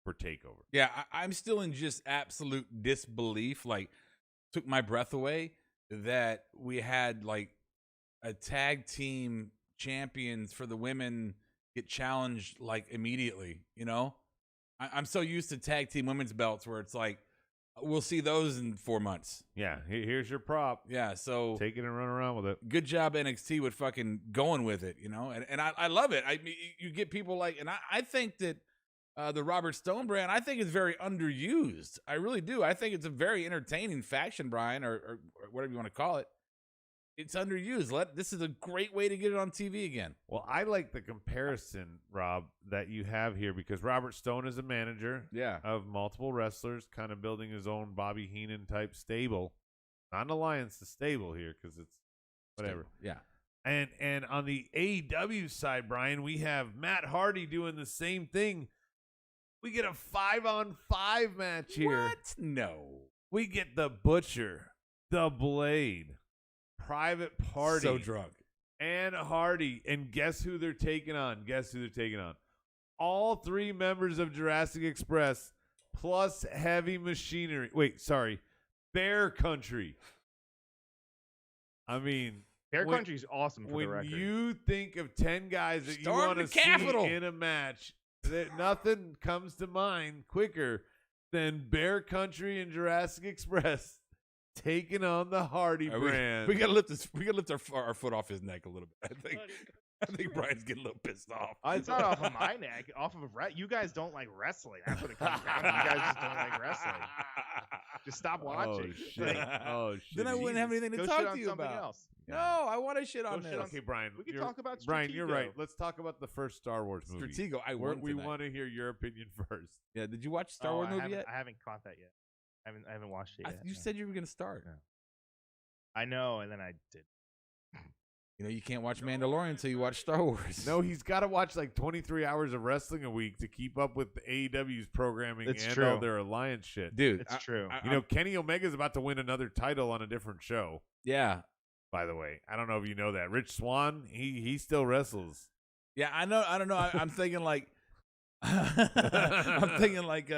Speaker 2: for TakeOver.
Speaker 3: Yeah, I'm still in just absolute disbelief. Like, took my breath away that we had like a tag team champions for the women get challenged like immediately. I'm so used to tag team women's belts where it's like we'll see those in 4 months.
Speaker 2: Yeah, here's your prop.
Speaker 3: Yeah, so
Speaker 2: Take it and run around with it.
Speaker 3: good job NXT with fucking going with it, and I love it. I mean, you get people like, and I think that the Robert Stone brand, I think is very underused. I really do. I think it's a very entertaining faction, Brian, or whatever you want to call it. It's underused. This is a great way to get it on TV again.
Speaker 2: Well, I like the comparison, Rob, that you have here because Robert Stone is a manager
Speaker 3: Yeah.
Speaker 2: of multiple wrestlers, kind of building his own Bobby Heenan type stable. Not an alliance, the stable here because it's whatever.
Speaker 3: Yeah.
Speaker 2: And on the AEW side, Brian, we have Matt Hardy doing the same thing. We get a 5-on-5 match here.
Speaker 3: What? No.
Speaker 2: We get the Butcher, the Blade, Private Party,
Speaker 3: So drunk.
Speaker 2: and Hardy. And guess who they're taking on? All 3 members of Jurassic Express plus Heavy Machinery. Wait, sorry. Bear Country. I mean,
Speaker 4: Bear Country's awesome for the
Speaker 2: when
Speaker 4: record.
Speaker 2: you think of 10 guys that you
Speaker 3: Storm
Speaker 2: want
Speaker 3: the
Speaker 2: to see
Speaker 3: Capitol.
Speaker 2: in a match, nothing comes to mind quicker than Bear Country and Jurassic Express taking on the Hardy brand.
Speaker 3: We gotta lift this. We gotta lift our foot off his neck a little bit. I think Brian's getting a little pissed off.
Speaker 4: It's not off of my neck, off of you guys don't like wrestling. That's what it comes down to. You guys just don't like wrestling. Just stop watching.
Speaker 2: Oh shit!
Speaker 3: Then I wouldn't have anything to
Speaker 4: Go shit
Speaker 3: talk
Speaker 4: on
Speaker 3: to you
Speaker 4: something
Speaker 3: about.
Speaker 4: else.
Speaker 3: No, I want to shit on
Speaker 4: Go shit
Speaker 3: this.
Speaker 4: on
Speaker 2: Okay, Brian.
Speaker 4: We can
Speaker 2: you're-
Speaker 4: talk about
Speaker 2: Brian, you're
Speaker 4: Stratego.
Speaker 2: right. Let's talk about the first Star Wars movie.
Speaker 3: Stratego, I won
Speaker 2: We
Speaker 3: tonight.
Speaker 2: want to hear your opinion first.
Speaker 3: Yeah, did you watch Star Wars
Speaker 4: I
Speaker 3: movie
Speaker 4: haven't-
Speaker 3: yet?
Speaker 4: I haven't caught that yet. I haven't watched it yet.
Speaker 3: You
Speaker 4: no.
Speaker 3: said you were gonna start.
Speaker 4: I know, and then I did.
Speaker 3: You know, you can't watch Mandalorian until you watch Star Wars.
Speaker 2: No, he's got to watch like 23 hours of wrestling a week to keep up with AEW's programming
Speaker 4: It's
Speaker 2: and
Speaker 4: true.
Speaker 2: all their alliance shit.
Speaker 3: Dude,
Speaker 4: It's true.
Speaker 2: You know, Kenny Omega's about to win another title on a different show.
Speaker 3: yeah,
Speaker 2: By the way, I don't know if you know that. Rich Swann, he still wrestles.
Speaker 3: yeah. I know. I don't know. I'm thinking like, I'm thinking like,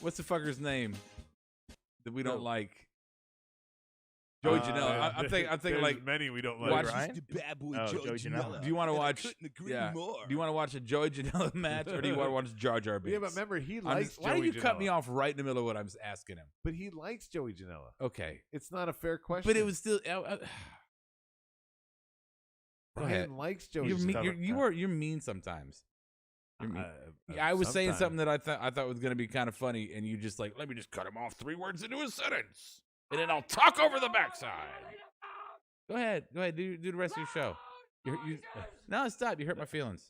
Speaker 3: what's the fucker's name that we don't like? Joey Janela. I'm thinking
Speaker 2: there's
Speaker 3: like
Speaker 2: many we don't like.
Speaker 3: watch-
Speaker 4: Ryan?
Speaker 7: The bad boy
Speaker 4: Oh,
Speaker 7: Joey
Speaker 4: Joey Janela.
Speaker 7: Janela.
Speaker 3: Do you want to
Speaker 7: And I
Speaker 3: watch?
Speaker 7: couldn't agree
Speaker 3: Yeah.
Speaker 7: more.
Speaker 3: Do you want to watch a Joey Janela match, or do you want to watch Jar Jar Binks?
Speaker 2: Yeah, but remember, he
Speaker 3: I'm
Speaker 2: likes
Speaker 3: just- why
Speaker 2: Joey
Speaker 3: do you cut
Speaker 2: Janela.
Speaker 3: me off right in the middle of what I'm asking him?
Speaker 2: But he likes Joey Janela.
Speaker 3: Okay,
Speaker 2: It's not a fair question.
Speaker 3: but it was still. Go
Speaker 2: Brian
Speaker 3: ahead.
Speaker 2: likes Joey
Speaker 3: You're
Speaker 2: Janela.
Speaker 3: you're mean sometimes. You're mean.
Speaker 2: Uh,
Speaker 3: I was saying
Speaker 2: sometimes.
Speaker 3: something that I thought was going to be kind of funny, and you just like, let me just cut him off 3 words into a sentence, and then I'll talk over the backside. Go ahead, do the rest of your show. No, stop. You hurt my feelings.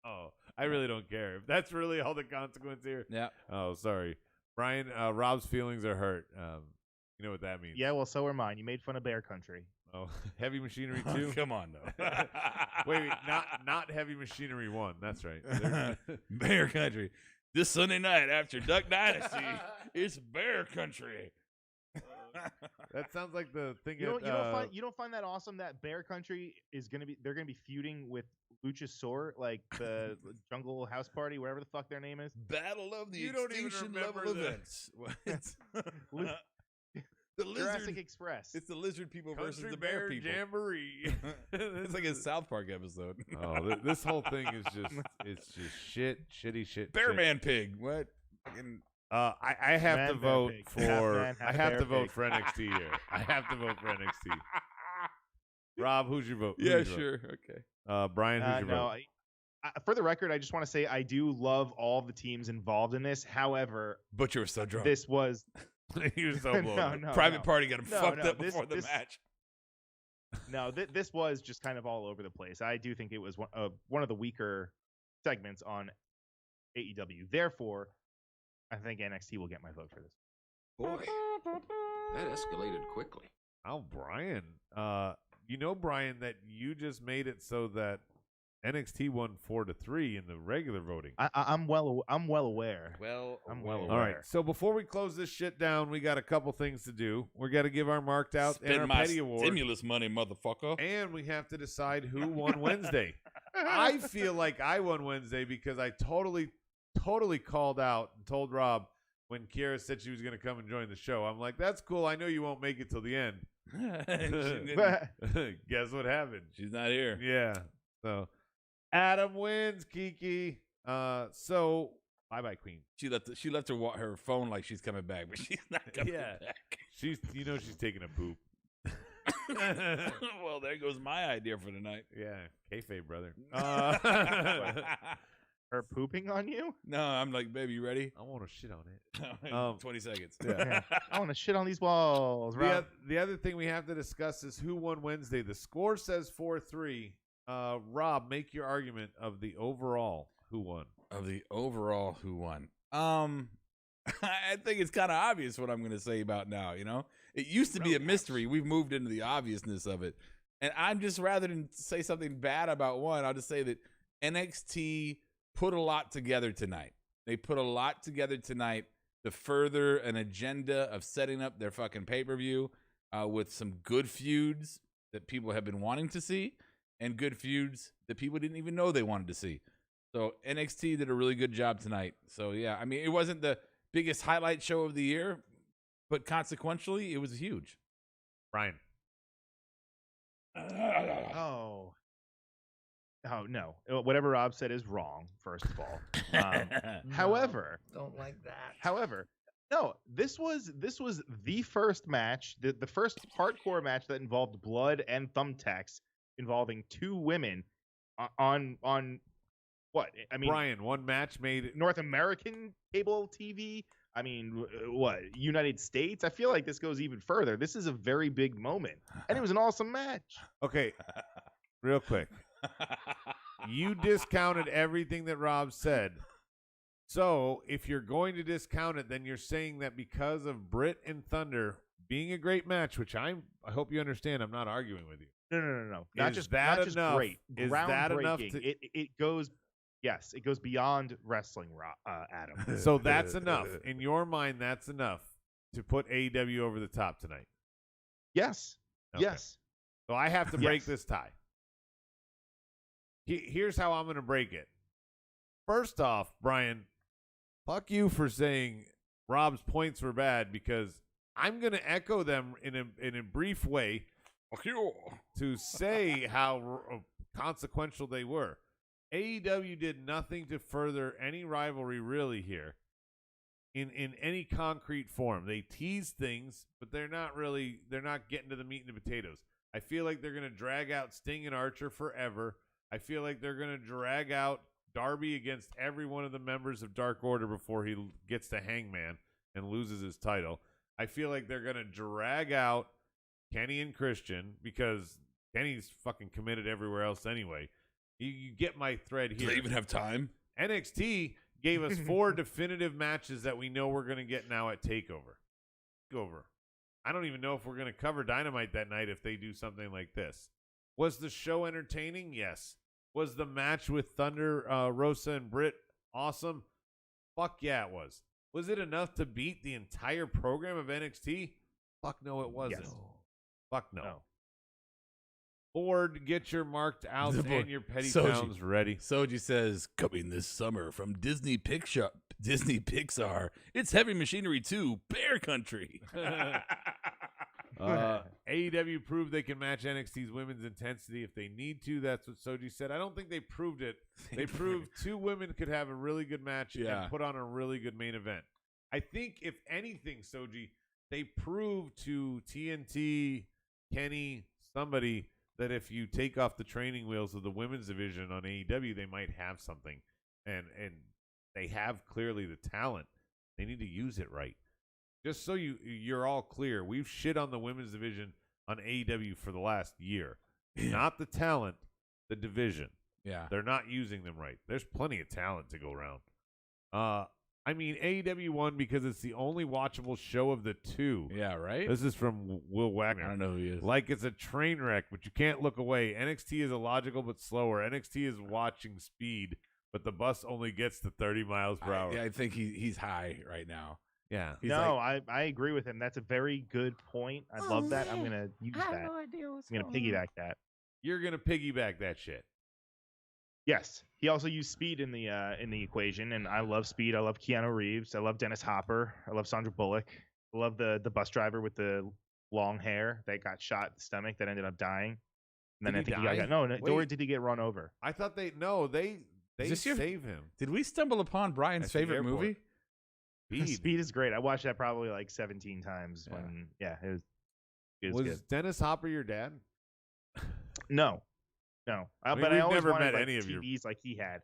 Speaker 2: Oh, I really don't care. If that's really all the consequence here.
Speaker 3: Yeah.
Speaker 2: Oh, sorry. Brian, Rob's feelings are hurt. You know what that means.
Speaker 4: Yeah, well, so are mine. You made fun of Bear Country.
Speaker 2: Oh, Heavy Machinery 2?
Speaker 3: Come on, though.
Speaker 2: Wait, not Heavy Machinery 1. That's right. They're-
Speaker 3: Bear Country. This Sunday night after Duck Dynasty, it's Bear Country.
Speaker 2: that sounds like the thing
Speaker 4: You
Speaker 2: at,
Speaker 4: you don't find that awesome that Bear Country is they're gonna be feuding with Luchasaur, like the Jungle House Party, whatever the fuck their name is.
Speaker 7: Battle of the
Speaker 2: You don't even
Speaker 7: extinction
Speaker 2: remember
Speaker 7: level
Speaker 2: the-
Speaker 7: events. What? The
Speaker 4: Jurassic
Speaker 7: lizard.
Speaker 4: Express.
Speaker 3: It's the lizard people versus
Speaker 2: Country
Speaker 3: the bear people.
Speaker 2: Jamboree.
Speaker 3: It's like a South Park episode.
Speaker 2: Oh, this whole thing is it's just shitty shit.
Speaker 3: Bear
Speaker 2: shit.
Speaker 3: Man Pig. What? Fucking
Speaker 2: I have
Speaker 4: Man,
Speaker 2: to
Speaker 4: bear,
Speaker 2: vote
Speaker 4: pig.
Speaker 2: for
Speaker 4: Half man,
Speaker 2: I
Speaker 4: half
Speaker 2: have
Speaker 4: bear,
Speaker 2: to vote
Speaker 4: pig.
Speaker 2: for NXT here. I have to vote for NXT. Rob, who's your vote? Who's
Speaker 3: yeah,
Speaker 2: your vote?
Speaker 3: sure. Okay.
Speaker 2: Brian, who's your
Speaker 4: no,
Speaker 2: vote?
Speaker 4: for the record, I just want to say I do love all the teams involved in this. However,
Speaker 3: But you were so drunk.
Speaker 4: this was
Speaker 2: He was so blown.
Speaker 4: no,
Speaker 3: Private
Speaker 4: no.
Speaker 3: party got him
Speaker 4: No,
Speaker 3: fucked
Speaker 4: no,
Speaker 3: up
Speaker 4: this-
Speaker 3: before the
Speaker 4: this-
Speaker 3: match.
Speaker 4: No, this was just kind of all over the place. I do think it was one of the weaker segments on AEW. Therefore, I think NXT will get my vote for this.
Speaker 6: Boy, that escalated quickly.
Speaker 2: Oh, Brian. You know, Brian, that you just made it so that NXT won 4-3 in the regular voting.
Speaker 4: I'm well aware.
Speaker 3: Well,
Speaker 4: I'm well aware.
Speaker 2: All right. So before we close this shit down, we got a couple things to do. We got to give our marked out and
Speaker 3: Spend
Speaker 2: our
Speaker 3: my
Speaker 2: petty award,
Speaker 3: stimulus money, motherfucker.
Speaker 2: and we have to decide who won Wednesday. I feel like I won Wednesday because I totally called out and told Rob when Kiera said she was going to come and join the show. I'm like, that's cool. I know you won't make it till the end. Guess what happened?
Speaker 3: She's not here.
Speaker 2: Yeah. So Adam wins, Kiki. So bye, Queen.
Speaker 3: She left her phone like she's coming back, but she's not coming back.
Speaker 2: She's taking a poop.
Speaker 3: Well, there goes my idea for tonight.
Speaker 2: Yeah, kayfabe, brother.
Speaker 4: Her pooping on you?
Speaker 3: No, I'm like, baby, you ready?
Speaker 2: I want to shit on it.
Speaker 3: 20 seconds.
Speaker 2: Yeah.
Speaker 4: I want to shit on these walls. Rob.
Speaker 2: The other thing we have to discuss is who won Wednesday. The score says 4-3. Rob, make your argument of the overall who won.
Speaker 3: Of the overall who won. I think it's kind of obvious what I'm going to say about now, you know? It used to be a mystery. We've moved into the obviousness of it. And I'm just, rather than say something bad about one, I'll just say that NXT put a lot together tonight. They put a lot together tonight to further an agenda of setting up their fucking pay-per-view with some good feuds that people have been wanting to see and good feuds that people didn't even know they wanted to see. So NXT did a really good job tonight. So yeah, I mean, it wasn't the biggest highlight show of the year, but consequentially, it was huge.
Speaker 2: Brian.
Speaker 4: Oh no! Whatever Rob said is wrong. First of all, however,
Speaker 8: Don't like that.
Speaker 4: however, no. This was the first match, the first hardcore match that involved blood and thumbtacks involving two women on what? I mean,
Speaker 2: Brian, one match made
Speaker 4: North American cable TV. I mean, what? United States? I feel like this goes even further. This is a very big moment, and it was an awesome match.
Speaker 2: Okay, real quick. You discounted everything that Rob said. So if you're going to discount it, then you're saying that because of Britt and Thunder being a great match, which I hope you understand, I'm not arguing with you.
Speaker 4: No. Not just
Speaker 2: enough?
Speaker 4: great.
Speaker 2: Is that enough
Speaker 4: Groundbreaking. It goes. Yes, it goes beyond wrestling, Adam.
Speaker 2: So that's enough. In your mind, that's enough to put AEW over the top tonight.
Speaker 4: Yes.
Speaker 2: Okay.
Speaker 4: Yes.
Speaker 2: So I have to break this tie. Here's how I'm going to break it. First off, Brian, fuck you for saying Rob's points were bad, because I'm going to echo them in a brief way to say how consequential they were. AEW did nothing to further any rivalry really here in any concrete form. They tease things, but they're not getting to the meat and the potatoes. I feel like they're going to drag out Sting and Archer forever. I feel like they're going to drag out Darby against every one of the members of Dark Order before he gets to Hangman and loses his title. I feel like they're going to drag out Kenny and Christian, because Kenny's fucking committed everywhere else anyway. You get my thread here.
Speaker 7: Do they even have time?
Speaker 2: NXT gave us 4 definitive matches that we know we're going to get now at TakeOver. I don't even know if we're going to cover Dynamite that night if they do something like this. Was the show entertaining? Yes. Was the match with Thunder Rosa and Britt awesome? Fuck yeah, it was. Was it enough to beat the entire program of NXT? Fuck no, it wasn't.
Speaker 4: Yes.
Speaker 2: Fuck no. Ford, get your marked outs and your petty
Speaker 7: Soji.
Speaker 2: towns ready.
Speaker 7: Soji says, coming this summer from Disney Pixar, it's Heavy Machinery 2, Bear Country.
Speaker 2: AEW proved they can match NXT's women's intensity if they need to. That's what Soji said. I don't think they proved it. They proved 2 women could have a really good match and put on a really good main event. I think, if anything, Soji, they proved to TNT, Kenny, somebody, that if you take off the training wheels of the women's division on AEW, they might have something. And they have clearly the talent. They need to use it right. Just so you're all clear, we've shit on the women's division on AEW for the last year. Not the talent, the division.
Speaker 3: Yeah.
Speaker 2: They're not using them right. There's plenty of talent to go around. I mean, AEW won because it's the only watchable show of the 2.
Speaker 3: Yeah, right?
Speaker 2: This is from Will Wagner.
Speaker 3: I don't know who he is.
Speaker 2: Like it's a train wreck, but you can't look away. NXT is illogical but slower. NXT is watching speed, but the bus only gets to 30 miles per hour.
Speaker 3: Yeah, I think he's high right now.
Speaker 2: Yeah.
Speaker 3: He's
Speaker 4: I agree with him. That's a very good point. I love that. I'm gonna use that. I'm gonna piggyback that.
Speaker 2: You're gonna piggyback that shit.
Speaker 4: Yes. He also used speed in the equation, and I love speed. I love Keanu Reeves. I love Dennis Hopper. I love Sandra Bullock. I love the bus driver with the long hair that got shot in the stomach that ended up dying. And then I think he got or did he get run over?
Speaker 2: I thought they save him.
Speaker 3: Did we stumble upon Brian's
Speaker 2: At the
Speaker 3: favorite
Speaker 2: airport.
Speaker 3: movie?
Speaker 4: Speed is great. I watched that probably like 17 times. It was
Speaker 2: Was
Speaker 4: good.
Speaker 2: Dennis Hopper your dad?
Speaker 4: No.
Speaker 2: I mean,
Speaker 4: but
Speaker 2: we've
Speaker 4: I always
Speaker 2: never
Speaker 4: wanted
Speaker 2: met
Speaker 4: like,
Speaker 2: any of your-
Speaker 4: TVs like he had.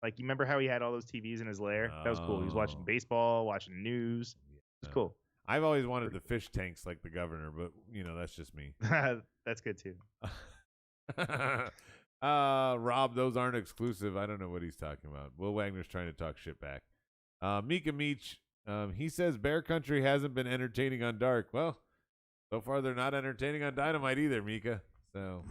Speaker 4: Like, you remember how he had all those TVs in his lair? That was cool. He was watching baseball, watching the news. It was cool.
Speaker 2: I've always wanted the fish tanks like the governor, but that's just me.
Speaker 4: That's good too.
Speaker 2: Rob, those aren't exclusive. I don't know what he's talking about. Will Wagner's trying to talk shit back. Mika Meach, he says Bear Country hasn't been entertaining on Dark. Well, so far they're not entertaining on Dynamite either, Mika. So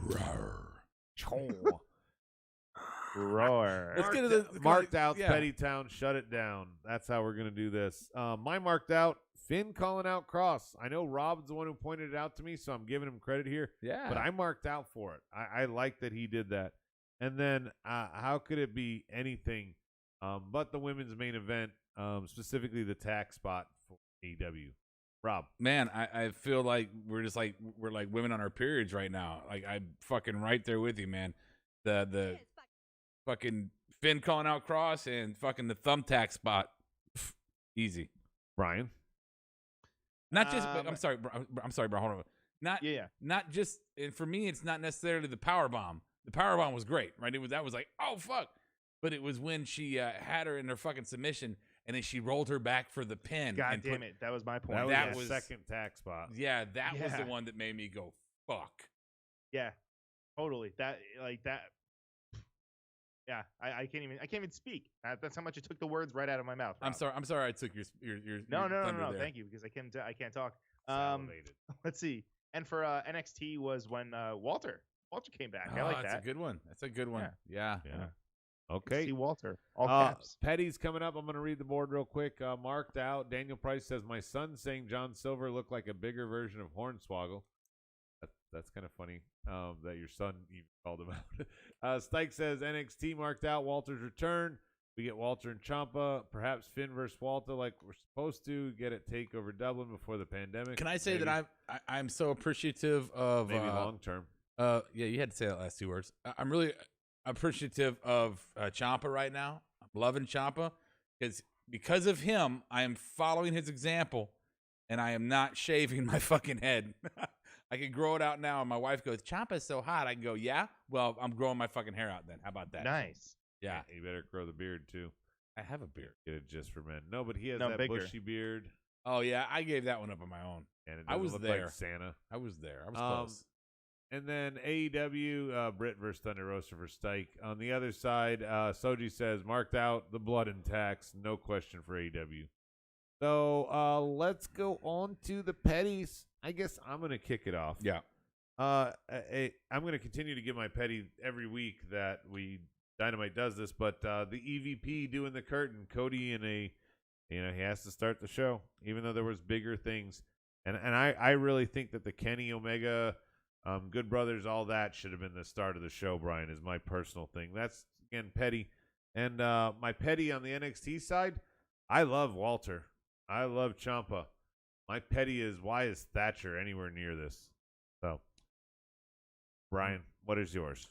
Speaker 4: Roar.
Speaker 3: Let's get to the
Speaker 2: marked out
Speaker 3: yeah.
Speaker 2: Petty Town, shut it down. That's how we're gonna do this. My marked out, Finn calling out Cross. I know Rob's the one who pointed it out to me, so I'm giving him credit here.
Speaker 3: Yeah.
Speaker 2: But I marked out for it. I like that he did that. And then how could it be anything but the women's main event, specifically the tag spot for AEW? Rob.
Speaker 3: Man, I feel like we're like women on our periods right now. Like, I'm fucking right there with you, man. The fucking Finn calling out Cross and fucking the thumbtack spot. Easy.
Speaker 2: Brian.
Speaker 3: Not just but I'm sorry, bro. Hold on. Not just, and for me it's not necessarily the power bomb. The power bomb was great, right? That was like, oh fuck. But it was when she had her in her fucking submission and then she rolled her back for the pin.
Speaker 4: God damn it. That was my point.
Speaker 2: That was the second tag spot.
Speaker 3: Yeah, that was the one that made me go, fuck.
Speaker 4: Yeah. Totally. Yeah, Yeah, I can't even speak. That's how much it took the words right out of my mouth.
Speaker 3: I'm
Speaker 4: Rob.
Speaker 3: sorry. I took your
Speaker 4: No.
Speaker 3: thunder there.
Speaker 4: Thank you, because I can't talk.
Speaker 2: Salivated.
Speaker 4: Let's see. And for NXT was when Walter came back. I
Speaker 3: Oh,
Speaker 4: like that.
Speaker 3: that's a good one. That's a good one. Yeah.
Speaker 2: Okay.
Speaker 4: See Walter. All
Speaker 2: Uh,
Speaker 4: caps.
Speaker 2: Petty's coming up. I'm going to read the board real quick. Marked out. Daniel Price says, my son saying John Silver looked like a bigger version of Hornswoggle. That's kind of funny that your son even called him out. Stike says, NXT marked out. Walter's return. We get Walter and Ciampa. Perhaps Finn versus Walter like we're supposed to. Get it TakeOver Dublin before the pandemic.
Speaker 3: Can I say that I'm so appreciative of
Speaker 2: maybe long term.
Speaker 3: Yeah, you had to say that last two words. I'm really appreciative of Ciampa right now. I'm loving Ciampa because of him. I am following his example, and I am not shaving my fucking head. I can grow it out now, and my wife goes, Ciampa's so hot. I can go, yeah? Well, I'm growing my fucking hair out then. How about that?
Speaker 4: Nice.
Speaker 3: Yeah.
Speaker 2: You better grow the beard, too.
Speaker 3: I have a beard.
Speaker 2: Get it just for men. No, but he has
Speaker 4: No,
Speaker 2: that
Speaker 4: bigger.
Speaker 2: bushy beard.
Speaker 3: Oh, yeah. I gave that one up on my own.
Speaker 2: And it
Speaker 3: I
Speaker 2: doesn't
Speaker 3: was
Speaker 2: look
Speaker 3: there.
Speaker 2: like Santa.
Speaker 3: I was there. I was close.
Speaker 2: And then AEW, Britt versus Thunder Rosa for Stike. On the other side, Soji says, marked out the blood and tax. No question for AEW. So let's go on to the petties. I guess I'm going to kick it off.
Speaker 3: Yeah.
Speaker 2: I'm going to continue to give my petty every week that Dynamite does this, but the EVP doing the curtain, Cody he has to start the show, even though there was bigger things. And I really think that the Kenny Omega, Good Brothers, all that should have been the start of the show, Brian, is my personal thing. That's, again, petty. And my petty on the NXT side, I love Walter. I love Ciampa. My petty is, why is Thatcher anywhere near this? So, Brian, what is yours?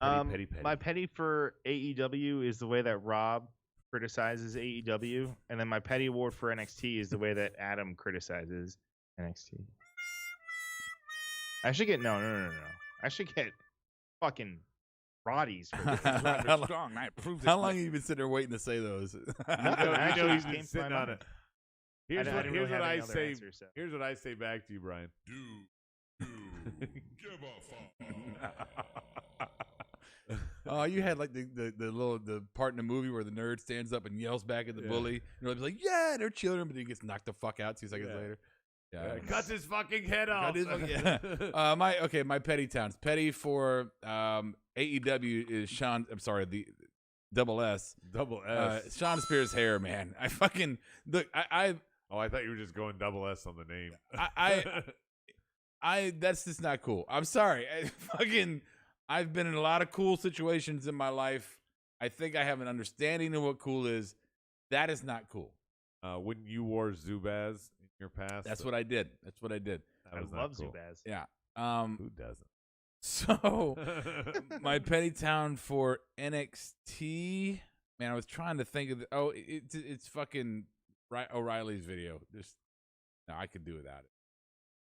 Speaker 2: Petty.
Speaker 4: My petty for AEW is the way that Rob criticizes AEW, and then my petty award for NXT is the way that Adam criticizes NXT. I should get no. I should get fucking Roddy's for this. Strong night.
Speaker 3: How long have you been sitting there waiting to say those?
Speaker 2: I know he's been
Speaker 4: came to
Speaker 2: sitting
Speaker 4: my
Speaker 2: on
Speaker 4: mind.
Speaker 2: it. Here's
Speaker 4: I
Speaker 2: what
Speaker 4: didn't really have any other
Speaker 2: say.
Speaker 4: answers, so.
Speaker 2: Here's what I say back to you, Brian.
Speaker 7: Give a fuck.
Speaker 3: Oh, you had like the part in the movie where the nerd stands up and yells back at the bully. And he's like, "Yeah, they're children," but he gets knocked the fuck out 2 seconds later. Yeah,
Speaker 2: Cuts his fucking head off.
Speaker 3: My petty towns. Petty for AEW is Sean. I'm sorry, the double S.
Speaker 2: Double S.
Speaker 3: Sean Spears' hair, man. I fucking look. I
Speaker 2: thought you were just going double S on the name.
Speaker 3: That's just not cool. I'm sorry. I've been in a lot of cool situations in my life. I think I have an understanding of what cool is. That is not cool.
Speaker 2: When you wore Zubaz in your past,
Speaker 3: That's what I did.
Speaker 4: I love Zubaz.
Speaker 3: Yeah.
Speaker 2: Who doesn't?
Speaker 3: So my petty town for NXT, man, I was trying to think of it's fucking O'Reilly's video. I could do without it.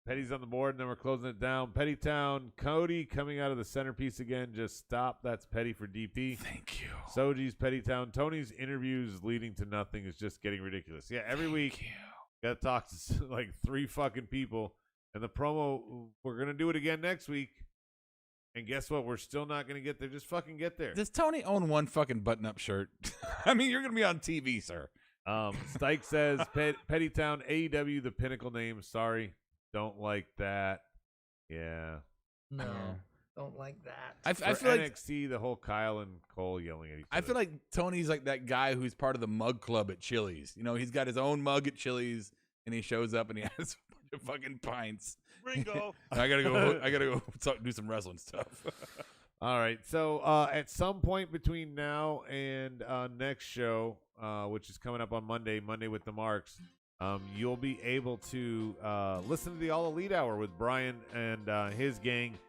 Speaker 2: Petty's on the board, and then we're closing it down. Petty Town, Cody coming out of the centerpiece again. Just stop. That's Petty for DP.
Speaker 3: Thank you.
Speaker 2: Soji's Petty Town. Tony's interviews leading to nothing is just getting ridiculous. Yeah, every week, got to talk to like 3 fucking people. And the promo, we're going to do it again next week. And guess what? We're still not going to get there. Just fucking get there.
Speaker 3: Does Tony own one fucking button-up shirt? I mean, you're going to be on TV, sir.
Speaker 2: Stike says, Petty Town, AEW, the pinnacle name. Sorry. Don't like that. Yeah.
Speaker 8: No, don't like that.
Speaker 3: I
Speaker 2: For
Speaker 3: feel like
Speaker 2: NXT, the whole Kyle and Cole yelling at each other.
Speaker 3: I feel like Tony's like that guy who's part of the mug club at Chili's. You know, he's got his own mug at Chili's, and he shows up and he has a bunch of fucking pints.
Speaker 4: Ringo.
Speaker 3: I gotta go do some wrestling stuff.
Speaker 2: All right. So at some point between now and next show, which is coming up on Monday with the Marks, you'll be able to listen to the All Elite Hour with Brian and his gang.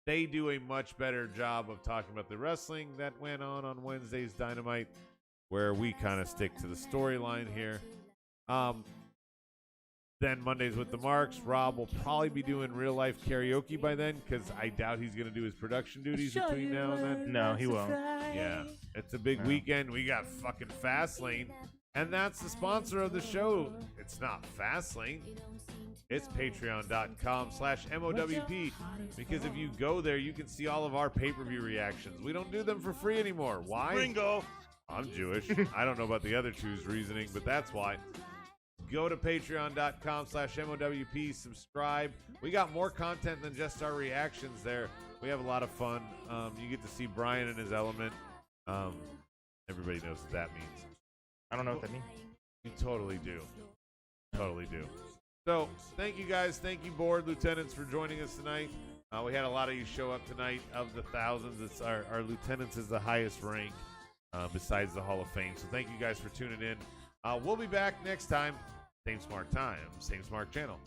Speaker 2: They do a much better job of talking about the wrestling that went on Wednesday's Dynamite, where we kind of stick to the storyline here. Then Mondays with the Marks. Rob will probably be doing real life karaoke by then, because I doubt he's going to do his production duties between now and then.
Speaker 4: No, he won't.
Speaker 2: Yeah, it's a big weekend. We got fucking Fastlane. And that's the sponsor of the show. It's not Fastlane. It's patreon.com/MOWP. Because if you go there, you can see all of our pay-per-view reactions. We don't do them for free anymore. Why?
Speaker 4: Ringo.
Speaker 2: I'm Jewish. I don't know about the other two's reasoning, but that's why. Go to patreon.com/MOWP. Subscribe. We got more content than just our reactions there. We have a lot of fun. You get to see Brian in his element. Everybody knows what that means.
Speaker 4: I don't know what that means.
Speaker 2: You totally do. Totally do. So, thank you guys. Thank you, board lieutenants, for joining us tonight. We had a lot of you show up tonight. Of the thousands, it's our lieutenants is the highest rank besides the Hall of Fame. So, thank you guys for tuning in. We'll be back next time. Same smart time, same smart channel.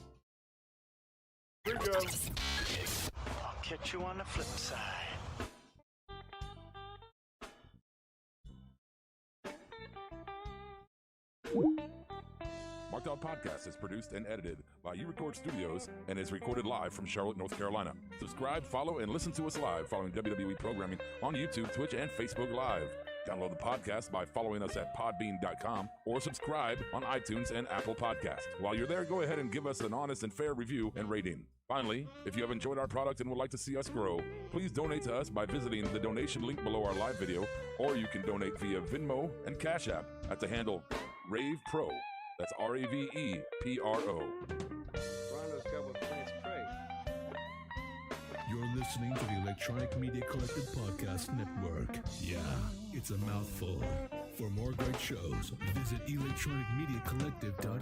Speaker 2: Here we go.
Speaker 9: I'll catch you on the flip side.
Speaker 10: Marked Out Podcast is produced and edited by You Record Studios and is recorded live from Charlotte, North Carolina. Subscribe, follow, and listen to us live following WWE programming on YouTube, Twitch, and Facebook Live. Download the podcast by following us at podbean.com or subscribe on iTunes and Apple Podcasts. While you're there, go ahead and give us an honest and fair review and rating. Finally, if you have enjoyed our product and would like to see us grow, please donate to us by visiting the donation link below our live video, or you can donate via Venmo and Cash App at the handle Ravepro. That's RAVEPRO.
Speaker 11: You're listening to the Electronic Media Collective Podcast Network. Yeah, it's a mouthful. For more great shows, visit electronicmediacollective.com.